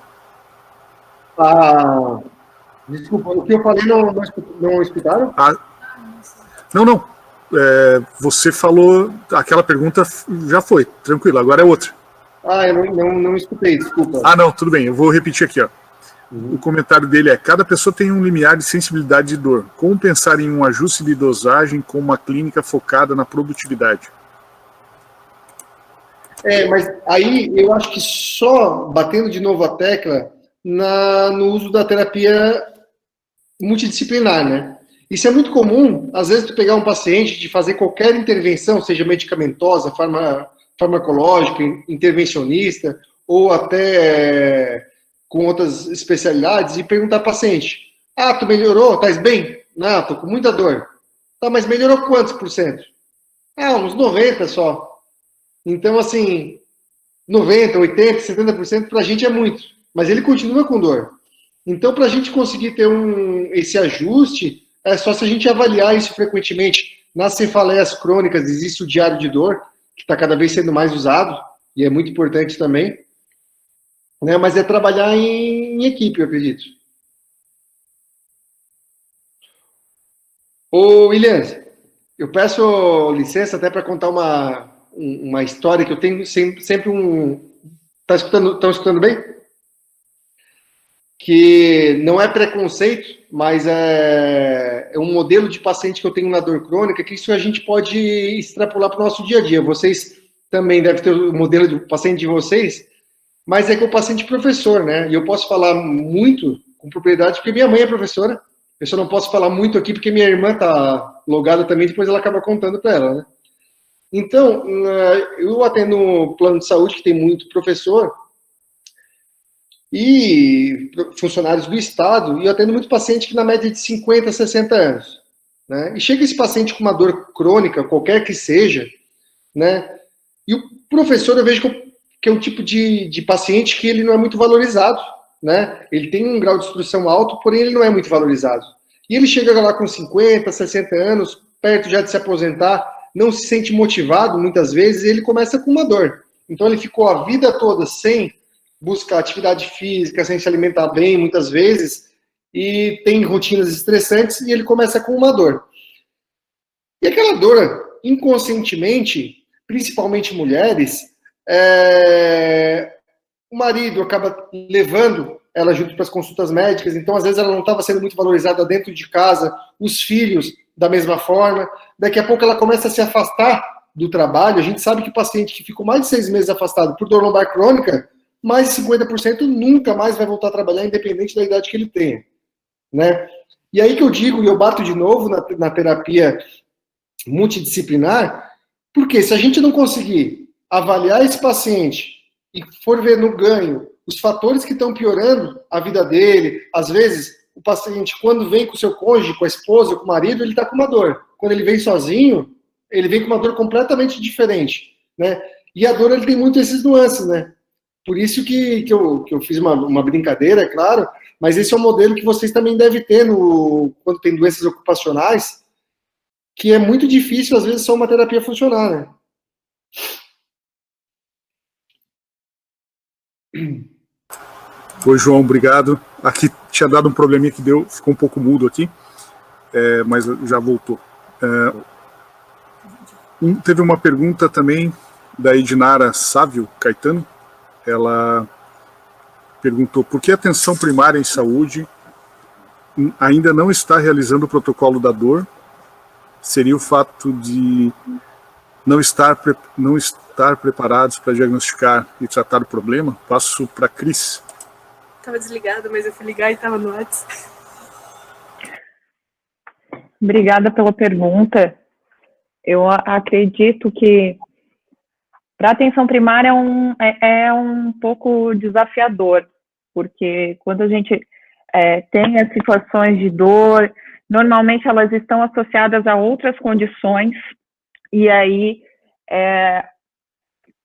Desculpa, o que eu falei não escutaram? Não. Você falou, aquela pergunta já foi, tranquilo, agora é outra. Eu não escutei, desculpa. Não, tudo bem, eu vou repetir aqui, ó. O comentário dele é, cada pessoa tem um limiar de sensibilidade de dor. Como pensar em um ajuste de dosagem com uma clínica focada na produtividade? Mas aí eu acho que só batendo de novo a tecla no uso da terapia multidisciplinar, né? Isso é muito comum, às vezes, tu pegar um paciente de fazer qualquer intervenção, seja medicamentosa, farmacológica, intervencionista, ou até com outras especialidades, e perguntar ao paciente, tu melhorou? Estás bem? Não, tô com muita dor. Tá, mas melhorou quantos por cento? Uns 90 só. Então, assim, 90, 80, 70% para a gente é muito, mas ele continua com dor. Então, para a gente conseguir ter esse ajuste, é só se a gente avaliar isso frequentemente. Nas cefaleias crônicas existe o diário de dor, que está cada vez sendo mais usado, e é muito importante também, né? Mas é trabalhar em equipe, eu acredito. Ô, Williams, eu peço licença até para contar uma história que eu tenho sempre Estão escutando bem? Que não é preconceito, mas é um modelo de paciente que eu tenho na dor crônica, que isso a gente pode extrapolar para o nosso dia a dia. Vocês também devem ter o modelo de paciente de vocês, mas é que o paciente professor, né? E eu posso falar muito com propriedade, porque minha mãe é professora. Eu só não posso falar muito aqui, porque minha irmã está logada também, depois ela acaba contando para ela, né? Então, eu atendo um plano de saúde que tem muito professor e funcionários do Estado, e eu atendo muito paciente que na média de 50, 60 anos. Né? E chega esse paciente com uma dor crônica, qualquer que seja, né? E o professor, eu vejo que é um tipo de paciente que ele não é muito valorizado, né? Ele tem um grau de instrução alto, porém ele não é muito valorizado. E ele chega lá com 50, 60 anos, perto já de se aposentar, não se sente motivado muitas vezes, e ele começa com uma dor. Então ele ficou a vida toda sem buscar atividade física, sem se alimentar bem muitas vezes, e tem rotinas estressantes, e ele começa com uma dor. E aquela dor, inconscientemente, principalmente mulheres, o marido acaba levando ela junto para as consultas médicas, então às vezes ela não estava sendo muito valorizada dentro de casa, os filhos da mesma forma, daqui a pouco ela começa a se afastar do trabalho. A gente sabe que o paciente que ficou mais de 6 meses afastado por dor lombar crônica, mais de 50% nunca mais vai voltar a trabalhar, independente da idade que ele tenha, né? E aí que eu digo, e eu bato de novo na terapia multidisciplinar, porque se a gente não conseguir avaliar esse paciente e for ver no ganho os fatores que estão piorando a vida dele, às vezes o paciente, quando vem com o seu cônjuge, com a esposa, com o marido, ele está com uma dor. Quando ele vem sozinho, ele vem com uma dor completamente diferente, né? E a dor, ele tem muito esses nuances, né? Por isso que eu fiz uma brincadeira, é claro, mas esse é um modelo que vocês também devem ter quando tem doenças ocupacionais, que é muito difícil, às vezes, só uma terapia funcionar, né? Oi, João, obrigado. Aqui tinha dado um probleminha que ficou um pouco mudo aqui, mas já voltou. Teve uma pergunta também da Edinara Sávio Caetano. Ela perguntou por que a atenção primária em saúde ainda não está realizando o protocolo da dor. Seria o fato de não estar preparados para diagnosticar e tratar o problema? Passo para a Cris. Estava desligado, mas eu fui ligar e estava no WhatsApp. Obrigada pela pergunta. Eu acredito que para a atenção primária é um pouco desafiador, porque quando a gente tem as situações de dor, normalmente elas estão associadas a outras condições, e aí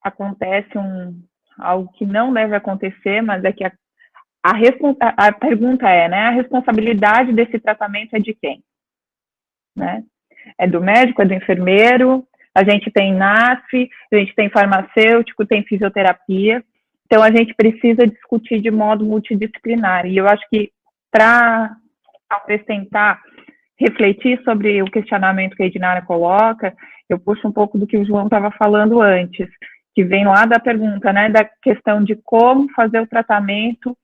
acontece algo que não deve acontecer, mas é que a pergunta né, a responsabilidade desse tratamento é de quem? Né? É do médico, é do enfermeiro, a gente tem NASF, a gente tem farmacêutico, tem fisioterapia, então a gente precisa discutir de modo multidisciplinar, e eu acho que para acrescentar, refletir sobre o questionamento que a Edinara coloca, eu puxo um pouco do que o João estava falando antes, que vem lá da pergunta, né, da questão de como fazer o tratamento,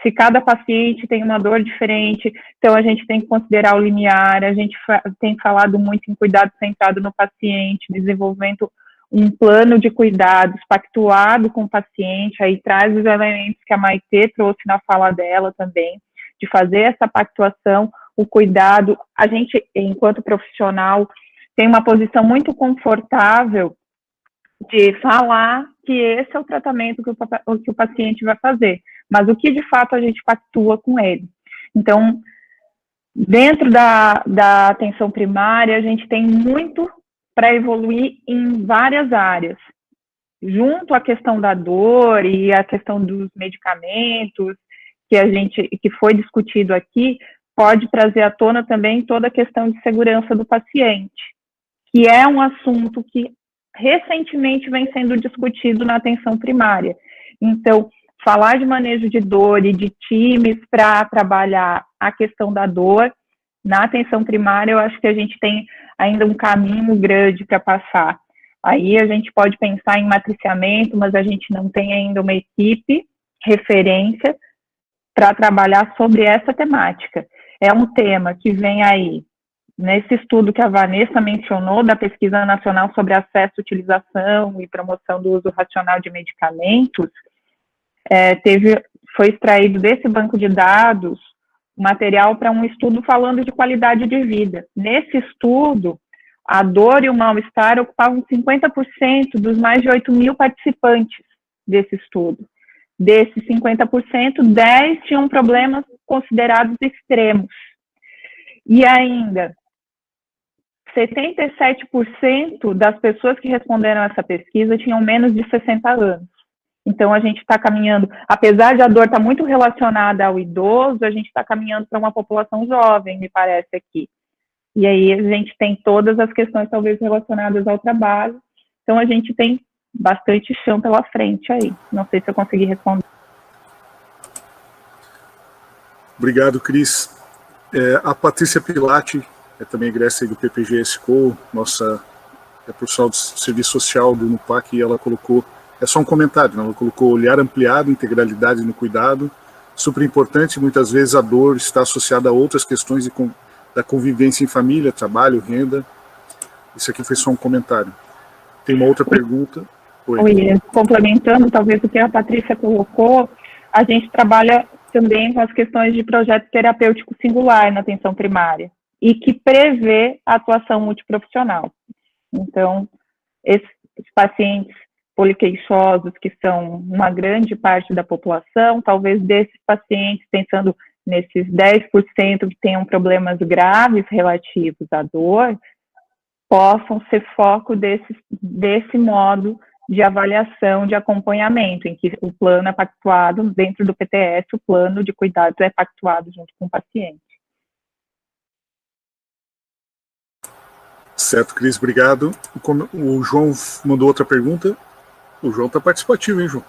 se cada paciente tem uma dor diferente, então a gente tem que considerar o limiar, a gente tem falado muito em cuidado centrado no paciente, desenvolvimento um plano de cuidados pactuado com o paciente, aí traz os elementos que a Maitê trouxe na fala dela também, de fazer essa pactuação, o cuidado. A gente, enquanto profissional, tem uma posição muito confortável de falar que esse é o tratamento que o paciente vai fazer, mas o que de fato a gente pactua com ele. Então, dentro da atenção primária, a gente tem muito para evoluir em várias áreas, junto à questão da dor e a questão dos medicamentos, que foi discutido aqui, pode trazer à tona também toda a questão de segurança do paciente, que é um assunto que recentemente vem sendo discutido na atenção primária. Então, falar de manejo de dor e de times para trabalhar a questão da dor na atenção primária, eu acho que a gente tem ainda um caminho grande para passar. Aí a gente pode pensar em matriciamento, mas a gente não tem ainda uma equipe referência para trabalhar sobre essa temática. É um tema que vem aí, nesse estudo que a Vanessa mencionou, da Pesquisa Nacional sobre Acesso, Utilização e Promoção do Uso Racional de Medicamentos, foi extraído desse banco de dados material para um estudo falando de qualidade de vida. Nesse estudo, a dor e o mal-estar ocupavam 50% dos mais de 8.000 participantes desse estudo. Desses 50%, 10 tinham problemas considerados extremos. E ainda, 77% das pessoas que responderam a essa pesquisa tinham menos de 60 anos. Então, a gente está caminhando, apesar de a dor estar muito relacionada ao idoso, a gente está caminhando para uma população jovem, me parece aqui. E aí a gente tem todas as questões, talvez, relacionadas ao trabalho. Então, a gente tem bastante chão pela frente aí. Não sei se eu consegui responder. Obrigado, Cris. A Patrícia Pilati, também egressa do PPG-ESCO, nossa profissional do Serviço Social do NUPAC, e ela colocou, é só um comentário, ela colocou olhar ampliado, integralidade no cuidado, super importante, muitas vezes a dor está associada a outras questões da convivência em família, trabalho, renda. Isso aqui foi só um comentário. Tem uma outra pergunta. Oi, complementando talvez o que a Patrícia colocou, a gente trabalha também com as questões de projeto terapêutico singular na atenção primária e que prevê a atuação multiprofissional. Então, esses pacientes poliqueixosos, que são uma grande parte da população, talvez desses pacientes, pensando nesses 10% que tenham problemas graves relativos à dor, possam ser foco desse modo de avaliação, de acompanhamento, em que o plano é pactuado, dentro do PTS, o plano de cuidados é pactuado junto com o paciente. Certo, Cris, obrigado. O João mandou outra pergunta. O João está participativo, hein, João?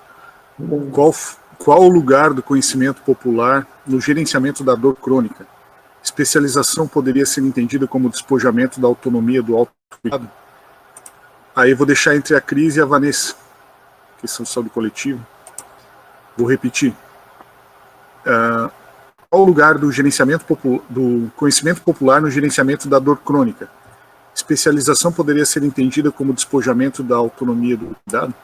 Qual o lugar do conhecimento popular no gerenciamento da dor crônica? Especialização poderia ser entendida como despojamento da autonomia do autocuidado? Aí eu vou deixar entre a Cris e a Vanessa, que são saúde coletivo. Vou repetir. Qual o lugar do do conhecimento popular no gerenciamento da dor crônica? Especialização poderia ser entendida como despojamento da autonomia do cuidado?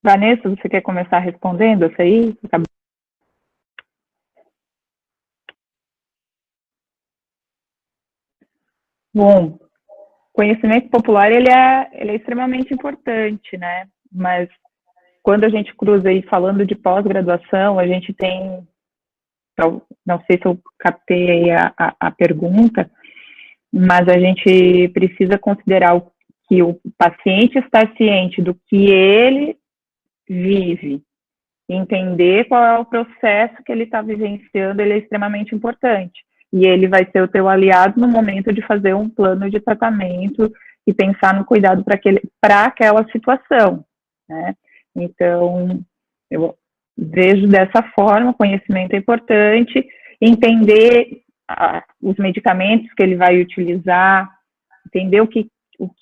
Vanessa, você quer começar respondendo essa aí? Bom, conhecimento popular ele é extremamente importante, né? Mas quando a gente cruza aí falando de pós-graduação, a gente tem, não sei se eu captei aí a pergunta, mas a gente precisa considerar que o paciente está ciente do que ele vive, entender qual é o processo que ele está vivenciando, ele é extremamente importante. E ele vai ser o teu aliado no momento de fazer um plano de tratamento e pensar no cuidado para aquela situação, né? Então, eu vejo dessa forma, conhecimento é importante, entender os medicamentos que ele vai utilizar, entender o que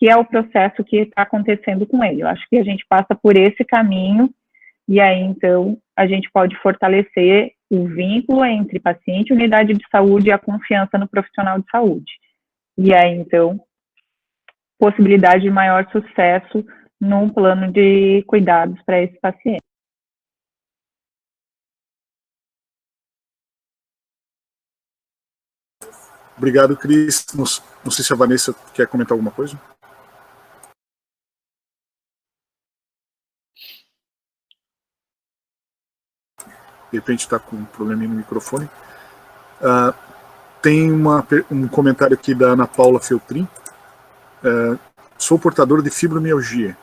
é o processo que está acontecendo com ele. Eu acho que a gente passa por esse caminho e aí, então, a gente pode fortalecer o vínculo entre paciente e unidade de saúde e a confiança no profissional de saúde. E aí, então, possibilidade de maior sucesso num plano de cuidados para esse paciente. Obrigado, Cris. Não sei se a Vanessa quer comentar alguma coisa. De repente está com um probleminha no microfone. Tem um comentário aqui da Ana Paula Feltrin. Sou portador de fibromialgia.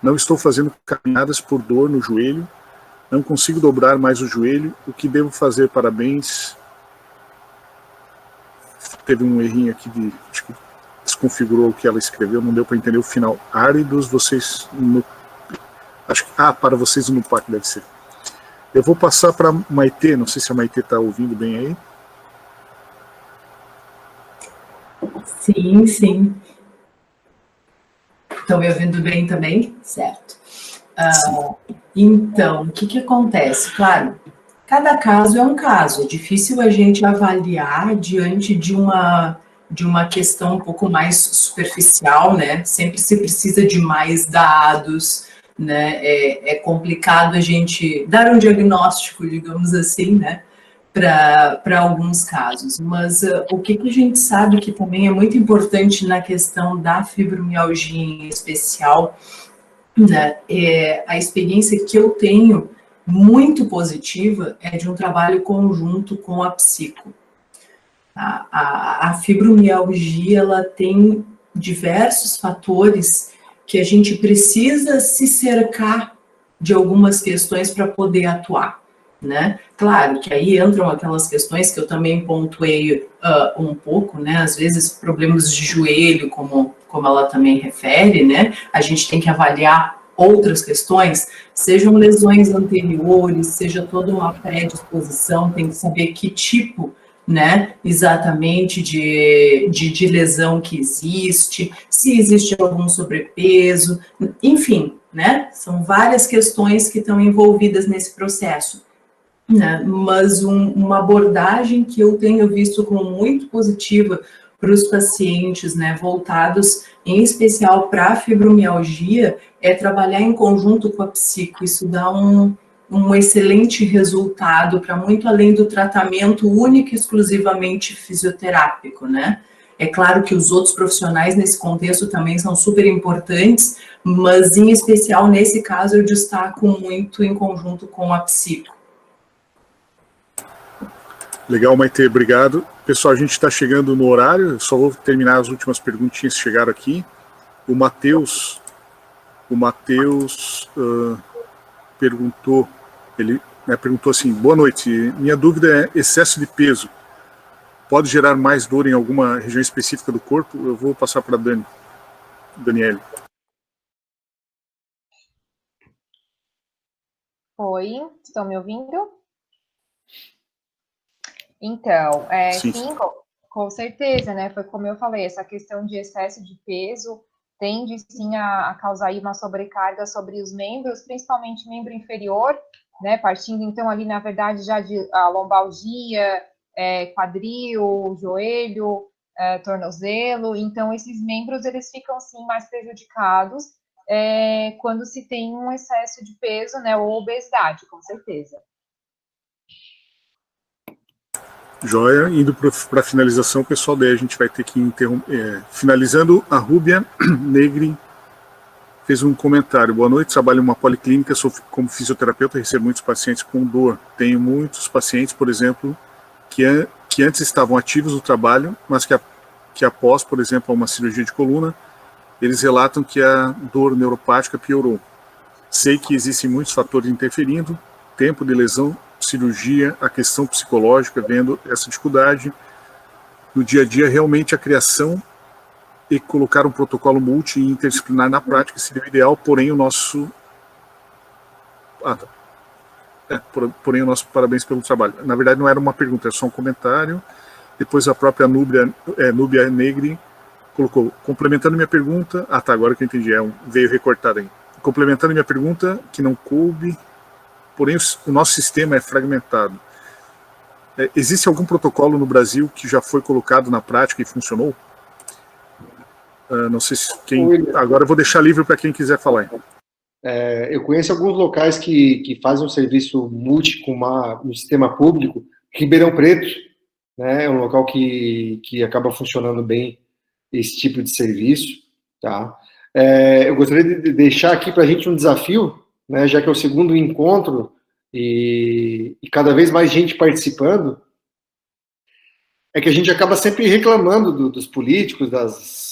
Não estou fazendo caminhadas por dor no joelho. Não consigo dobrar mais o joelho. O que devo fazer? Parabéns. Teve um errinho aqui acho que desconfigurou o que ela escreveu. Não deu para entender o final. Áridos, vocês... para vocês no PAC deve ser. Eu vou passar para Maitê, não sei se a Maitê está ouvindo bem aí. Sim, sim. Estão me ouvindo bem também? Certo. Então, o que acontece? Claro, cada caso é um caso. É difícil a gente avaliar diante de uma questão um pouco mais superficial, né? Sempre se precisa de mais dados, né? É complicado a gente dar um diagnóstico, digamos assim, né? para alguns casos. Mas o que a gente sabe que também é muito importante na questão da fibromialgia em especial, né, é a experiência que eu tenho muito positiva é de um trabalho conjunto com a psico. A fibromialgia, ela tem diversos fatores que a gente precisa se cercar de algumas questões para poder atuar, né? Claro que aí entram aquelas questões que eu também pontuei um pouco, né? Às vezes problemas de joelho, como ela também refere, né? A gente tem que avaliar outras questões, sejam lesões anteriores, seja toda uma predisposição, tem que saber que tipo, né, exatamente de lesão que existe, se existe algum sobrepeso, enfim, né, são várias questões que estão envolvidas nesse processo, né, mas uma abordagem que eu tenho visto como muito positiva para os pacientes, né, voltados em especial para a fibromialgia, é trabalhar em conjunto com a psico. Isso dá um excelente resultado para muito além do tratamento único e exclusivamente fisioterápico, né? É claro que os outros profissionais nesse contexto também são super importantes, mas em especial nesse caso eu destaco muito em conjunto com a psico. Legal, Maite, obrigado. Pessoal, a gente está chegando no horário, eu só vou terminar as últimas perguntinhas que chegaram aqui. O Matheus perguntou, ele perguntou assim, boa noite, minha dúvida é excesso de peso pode gerar mais dor em alguma região específica do corpo? Eu vou passar para a Daniele. Oi, estão me ouvindo? Então, sim, com certeza, né? Foi como eu falei, essa questão de excesso de peso tende, sim, a causar aí uma sobrecarga sobre os membros, principalmente membro inferior, né? Partindo, então, ali, na verdade, já de a lombalgia, quadril, joelho, tornozelo. Então, esses membros, eles ficam, sim, mais prejudicados quando se tem um excesso de peso, né? Ou obesidade, com certeza. Joia, indo para a finalização, pessoal, daí a gente vai ter que interromper. Finalizando, a Rúbia Negri fez um comentário. Boa noite, trabalho em uma policlínica, sou como fisioterapeuta, recebo muitos pacientes com dor. Tenho muitos pacientes, por exemplo, que antes estavam ativos no trabalho, mas que após, por exemplo, uma cirurgia de coluna, eles relatam que a dor neuropática piorou. Sei que existem muitos fatores interferindo, tempo de lesão, cirurgia, a questão psicológica, vendo essa dificuldade no dia a dia, realmente a criação e colocar um protocolo multi e interdisciplinar na prática seria o ideal, porém o nosso porém o nosso parabéns pelo trabalho. Na verdade não era uma pergunta, é só um comentário. Depois a própria Núbia Negri colocou, complementando minha pergunta, agora que eu entendi, veio recortado aí. Complementando minha pergunta, que não coube, porém o nosso sistema é fragmentado. Existe algum protocolo no Brasil que já foi colocado na prática e funcionou? Não sei se agora eu vou deixar livre para quem quiser falar. Eu conheço alguns locais que fazem um serviço multi com um sistema público. Ribeirão Preto, né, é um local que acaba funcionando bem esse tipo de serviço. Tá? Eu gostaria de deixar aqui para a gente um desafio, né, já que é o segundo encontro e cada vez mais gente participando, é que a gente acaba sempre reclamando dos políticos, das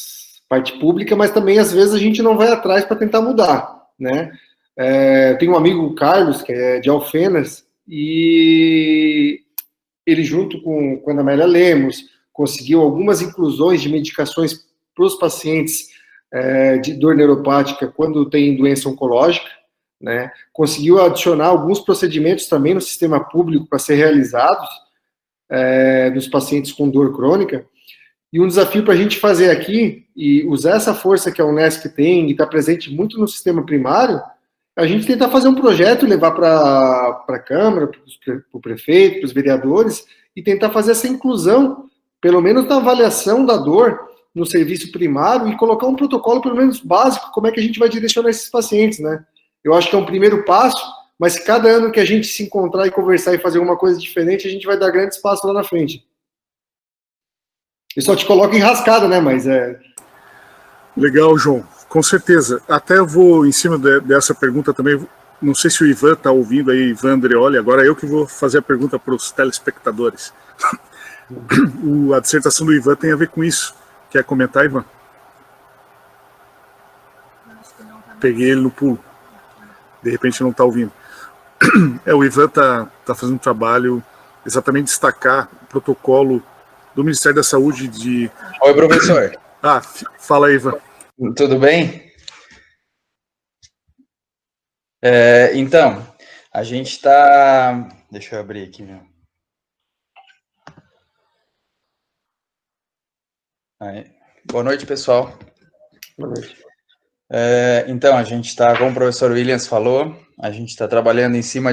parte pública, mas também às vezes a gente não vai atrás para tentar mudar, né? Eu tenho um amigo, o Carlos, que é de Alfenas, e ele junto com a Ana Amélia Lemos conseguiu algumas inclusões de medicações para os pacientes de dor neuropática quando tem doença oncológica, né? Conseguiu adicionar alguns procedimentos também no sistema público para ser realizados nos pacientes com dor crônica. E um desafio para a gente fazer aqui, e usar essa força que a Unesp tem, e está presente muito no sistema primário, a gente tentar fazer um projeto, levar para a Câmara, para o prefeito, para os vereadores, e tentar fazer essa inclusão, pelo menos na avaliação da dor no serviço primário, e colocar um protocolo, pelo menos básico, como é que a gente vai direcionar esses pacientes, né? Eu acho que é um primeiro passo, mas cada ano que a gente se encontrar e conversar e fazer alguma coisa diferente, a gente vai dar grandes passos lá na frente. Eu só te coloco enrascada, né, mas é... Legal, João, com certeza. Até eu vou, em cima dessa pergunta também, não sei se o Ivan está ouvindo aí, Ivan Andreoli, agora eu que vou fazer a pergunta para os telespectadores. A dissertação do Ivan tem a ver com isso. Quer comentar, Ivan? Peguei ele no pulo. De repente não está ouvindo. O Ivan está fazendo um trabalho exatamente destacar o protocolo do Ministério da Saúde de... Oi, professor. Fala aí, Ivan. Tudo bem? Então, a gente está... Deixa eu abrir aqui, meu. Aí. Boa noite, pessoal. Boa noite. Então, a gente está, como o professor Williams falou, a gente está trabalhando em cima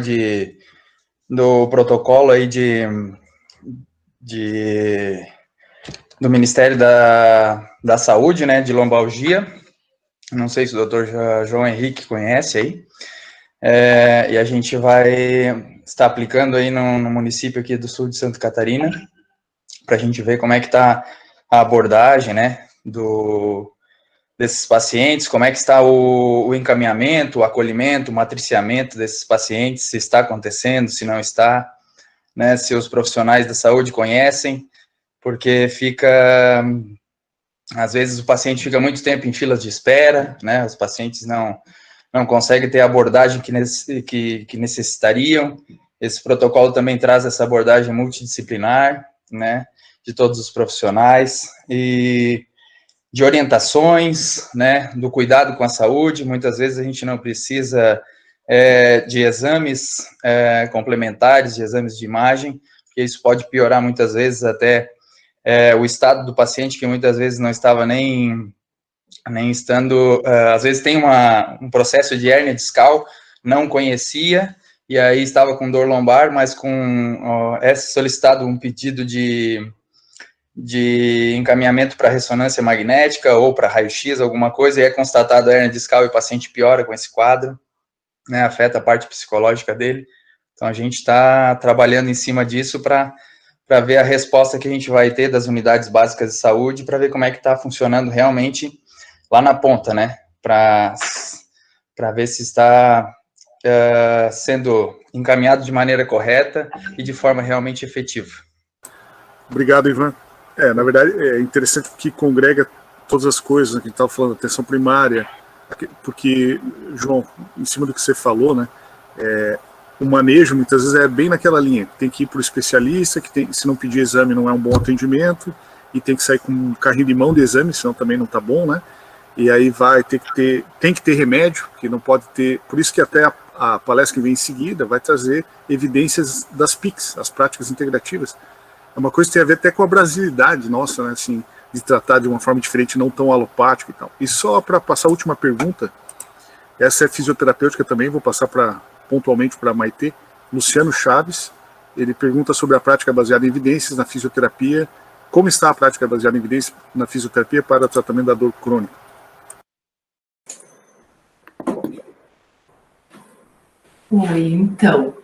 do protocolo aí do Ministério da Saúde, né, de lombalgia. Não sei se o doutor João Henrique conhece aí. E a gente vai estar aplicando aí no município aqui do sul de Santa Catarina, para a gente ver como é que está a abordagem, né, desses pacientes, como é que está o encaminhamento, o acolhimento, o matriciamento desses pacientes, se está acontecendo, se não está, né, se os profissionais da saúde conhecem, porque às vezes o paciente fica muito tempo em filas de espera, né, os pacientes não conseguem ter a abordagem que necessitariam. Esse protocolo também traz essa abordagem multidisciplinar, né, de todos os profissionais, e de orientações, né, do cuidado com a saúde. Muitas vezes a gente não precisa de exames complementares, de exames de imagem, porque isso pode piorar muitas vezes até o estado do paciente, que muitas vezes não estava nem estando, às vezes tem um processo de hérnia discal, não conhecia, e aí estava com dor lombar, mas é solicitado um pedido de encaminhamento para ressonância magnética ou para raio-x, alguma coisa, e é constatado a hérnia discal e o paciente piora com esse quadro, né, afeta a parte psicológica dele. Então, a gente está trabalhando em cima disso para ver a resposta que a gente vai ter das unidades básicas de saúde, para ver como é que está funcionando realmente lá na ponta, né, para ver se está sendo encaminhado de maneira correta e de forma realmente efetiva. Obrigado, Ivan. Na verdade, é interessante que congrega todas as coisas, né, que a gente estava falando, atenção primária, porque, João, em cima do que você falou, né, o manejo, muitas vezes, é bem naquela linha. Tem que ir para o especialista, se não pedir exame não é um bom atendimento, e tem que sair com um carrinho de mão de exame, senão também não está bom, né, e aí tem que ter remédio, que não pode ter, por isso que até a palestra que vem em seguida vai trazer evidências das PICs, as práticas integrativas. É uma coisa que tem a ver até com a brasilidade nossa, né, assim, de tratar de uma forma diferente, não tão alopática e tal. E só para passar a última pergunta, essa é fisioterapêutica também, vou passar pontualmente para a Maitê. Luciano Chaves, ele pergunta sobre a prática baseada em evidências na fisioterapia. Como está a prática baseada em evidências na fisioterapia para o tratamento da dor crônica? Oi, então...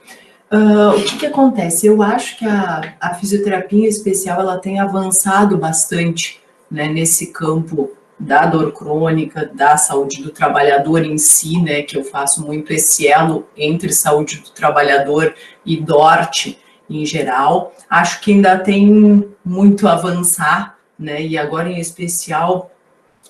o que acontece? Eu acho que a fisioterapia em especial, ela tem avançado bastante, né, nesse campo da dor crônica, da saúde do trabalhador em si, né, que eu faço muito esse elo entre saúde do trabalhador e DORT em geral. Acho que ainda tem muito a avançar, né, e agora em especial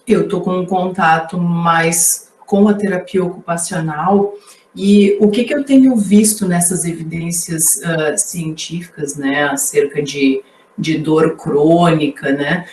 eu estou com um contato mais com a terapia ocupacional. E o que eu tenho visto nessas evidências científicas, né, acerca de dor crônica, né,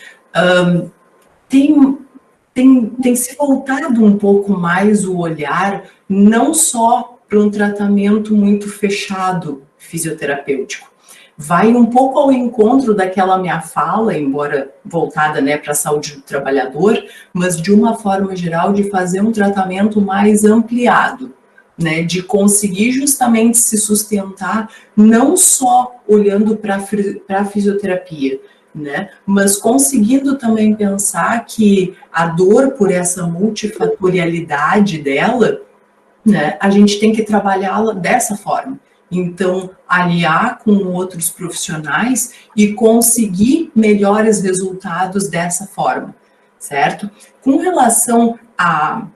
tem se voltado um pouco mais o olhar, não só para um tratamento muito fechado fisioterapêutico. Vai um pouco ao encontro daquela minha fala, embora voltada, né, para a saúde do trabalhador, mas de uma forma geral de fazer um tratamento mais ampliado, né, de conseguir justamente se sustentar, não só olhando para a fisioterapia, né, mas conseguindo também pensar que a dor, por essa multifatorialidade dela, né, a gente tem que trabalhá-la dessa forma. Então, aliar com outros profissionais e conseguir melhores resultados dessa forma, certo? Com relação a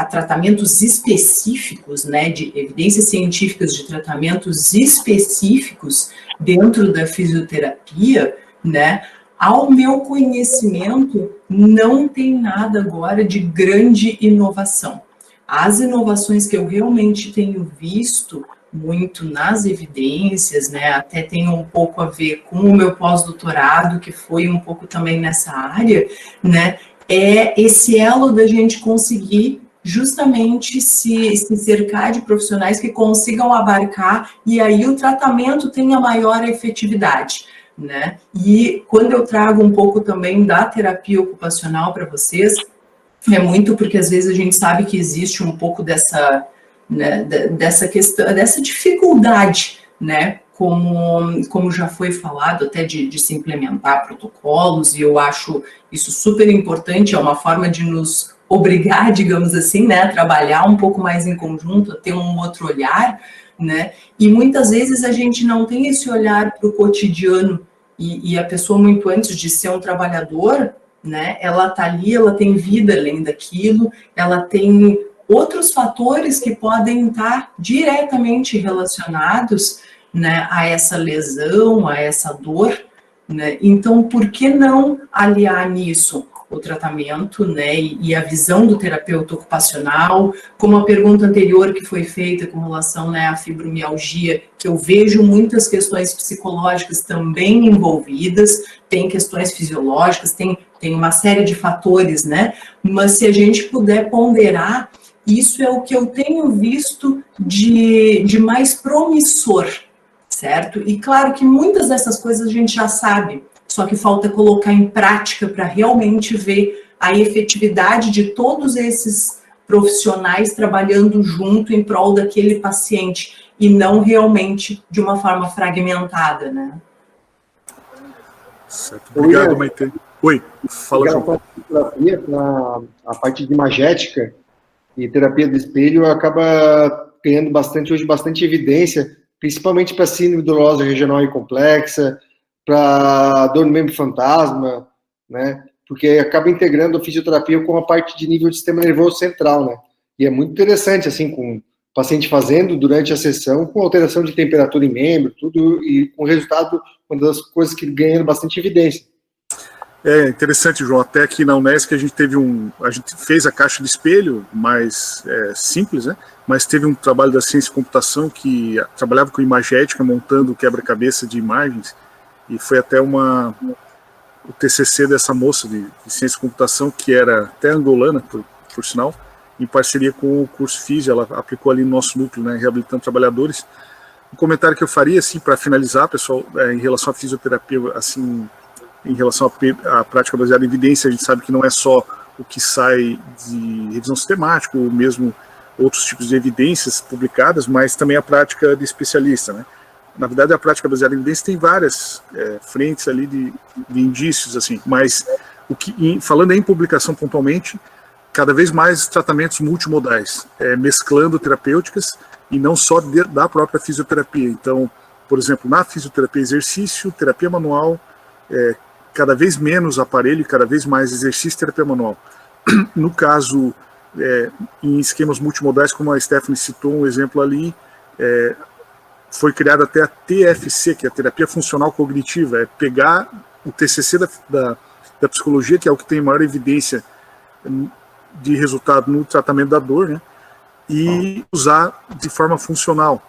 tratamentos específicos, né, de evidências científicas de tratamentos específicos dentro da fisioterapia, né, ao meu conhecimento, não tem nada agora de grande inovação. As inovações que eu realmente tenho visto muito nas evidências, né, até tem um pouco a ver com o meu pós-doutorado, que foi um pouco também nessa área, né, é esse elo da gente conseguir justamente se cercar de profissionais que consigam abarcar, e aí o tratamento tenha maior efetividade, né? E quando eu trago um pouco também da terapia ocupacional para vocês, é muito porque às vezes a gente sabe que existe um pouco dessa, né, dessa questão, dessa dificuldade, né? Como já foi falado, até de se implementar protocolos, e eu acho isso super importante, é uma forma de nos obrigar, digamos assim, né, a trabalhar um pouco mais em conjunto, a ter um outro olhar, né, e muitas vezes a gente não tem esse olhar para o cotidiano, e a pessoa muito antes de ser um trabalhador, né, ela tá ali, ela tem vida além daquilo, ela tem outros fatores que podem estar diretamente relacionados, né, a essa lesão, a essa dor, né, então por que não aliar nisso o tratamento, né, e a visão do terapeuta ocupacional, como a pergunta anterior que foi feita com relação, né, à fibromialgia, que eu vejo muitas questões psicológicas também envolvidas, tem questões fisiológicas, tem uma série de fatores, né, mas se a gente puder ponderar, isso é o que eu tenho visto de mais promissor, certo? E claro que muitas dessas coisas a gente já sabe, só que falta colocar em prática para realmente ver a efetividade de todos esses profissionais trabalhando junto em prol daquele paciente e não realmente de uma forma fragmentada, né? Certo. Obrigado, Maite. Oi, fala, João. A parte de imagética e terapia do espelho acaba ganhando hoje bastante evidência, principalmente para síndrome dolorosa regional e complexa, para dor no membro fantasma, né? Porque acaba integrando a fisioterapia com a parte de nível do sistema nervoso central, né? E é muito interessante, assim, com o paciente fazendo durante a sessão, com alteração de temperatura em membro, tudo, e com resultado, uma das coisas que ganham bastante evidência. É interessante, João, até aqui na Unesc a gente fez a caixa de espelho mais simples, né? Mas teve um trabalho da ciência e computação que trabalhava com imagética, montando o quebra-cabeça de imagens, e foi até o TCC dessa moça de ciência e computação, que era até angolana, por sinal, em parceria com o curso Físio, ela aplicou ali no nosso núcleo, né, reabilitando trabalhadores. Um comentário que eu faria, assim, para finalizar, pessoal, em relação à fisioterapia, assim, em relação à prática baseada em evidência, a gente sabe que não é só o que sai de revisão sistemática, ou mesmo outros tipos de evidências publicadas, mas também a prática de especialista, né? Na verdade, a prática baseada em evidência tem várias frentes ali de indícios, assim, mas falando em publicação pontualmente, cada vez mais tratamentos multimodais, mesclando terapêuticas e não só da própria fisioterapia. Então, por exemplo, na fisioterapia exercício, terapia manual, cada vez menos aparelho e cada vez mais exercício e terapia manual. No caso, em esquemas multimodais, como a Stephanie citou um exemplo ali, foi criada até a TFC, que é a terapia funcional cognitiva, é pegar o TCC da psicologia, que é o que tem maior evidência de resultado no tratamento da dor, né, e usar de forma funcional.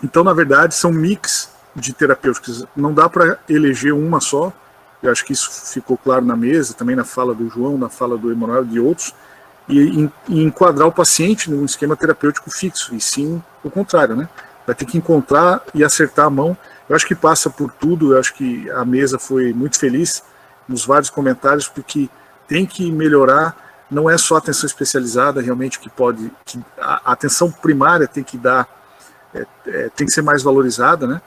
Então, na verdade, são mix de terapêuticas, não dá para eleger uma só. Eu acho que isso ficou claro na mesa, também na fala do João, na fala do Emanuel e de outros, e enquadrar o paciente num esquema terapêutico fixo, e sim o contrário, né? Vai ter que encontrar e acertar a mão. Eu acho que passa por tudo, eu acho que a mesa foi muito feliz nos vários comentários, porque tem que melhorar, não é só a atenção especializada, realmente, a atenção primária tem que dar, tem que ser mais valorizada, né?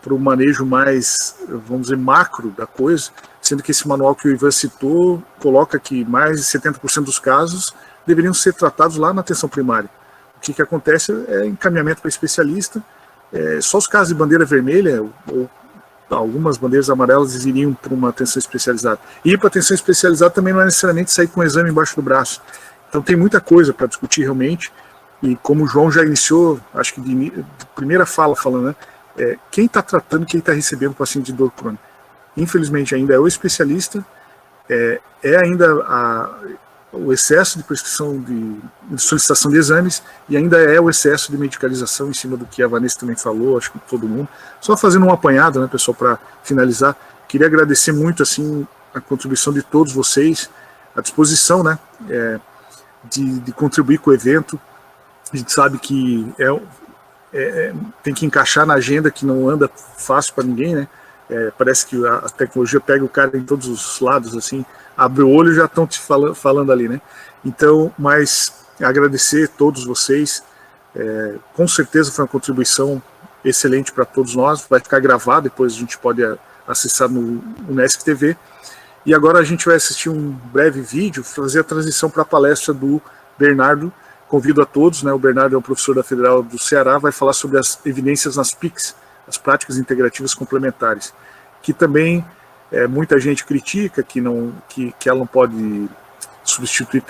Para o manejo mais, vamos dizer, macro da coisa, sendo que esse manual que o Ivan citou coloca que mais de 70% dos casos deveriam ser tratados lá na atenção primária. O que acontece é encaminhamento para especialista, só os casos de bandeira vermelha, ou algumas bandeiras amarelas iriam para uma atenção especializada. E ir para atenção especializada também não é necessariamente sair com um exame embaixo do braço. Então tem muita coisa para discutir realmente, e como o João já iniciou, acho que de primeira fala falando, né, quem está tratando, quem está recebendo o paciente de dor crônica. Infelizmente ainda é o especialista, ainda o excesso de prescrição de solicitação de exames, e ainda é o excesso de medicalização em cima do que a Vanessa também falou, acho que todo mundo. Só fazendo um apanhado, né, pessoal, para finalizar, queria agradecer muito, assim, a contribuição de todos vocês, a disposição, né, de contribuir com o evento. A gente sabe que tem que encaixar na agenda, que não anda fácil para ninguém, né, parece que a tecnologia pega o cara em todos os lados, assim, abre o olho e já estão te falando ali, né? Então, mas agradecer a todos vocês, com certeza foi uma contribuição excelente para todos nós, vai ficar gravado, depois a gente pode acessar no Unesc TV, e agora a gente vai assistir um breve vídeo, fazer a transição para a palestra do Bernardo. Convido a todos, né? O Bernardo é um professor da Federal do Ceará, vai falar sobre as evidências nas PICs, as práticas integrativas complementares, que também muita gente critica que ela não pode substituir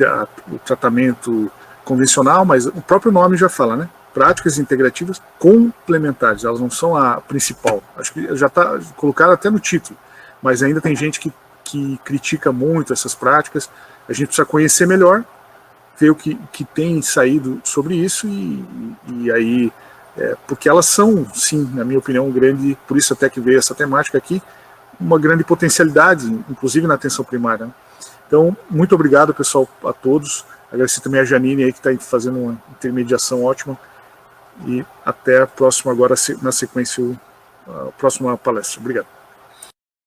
o tratamento convencional, mas o próprio nome já fala, né? Práticas integrativas complementares, elas não são a principal. Acho que já está colocado até no título, mas ainda tem gente que critica muito essas práticas. A gente precisa conhecer melhor, ver o que tem saído sobre isso e aí, porque elas são, sim, na minha opinião, grande, por isso até que veio essa temática aqui, uma grande potencialidade, inclusive na atenção primária, né? Então, muito obrigado, pessoal, a todos. Agradecer também a Janine aí, que está fazendo uma intermediação ótima. E até a próxima, agora na sequência, a próxima palestra. Obrigado.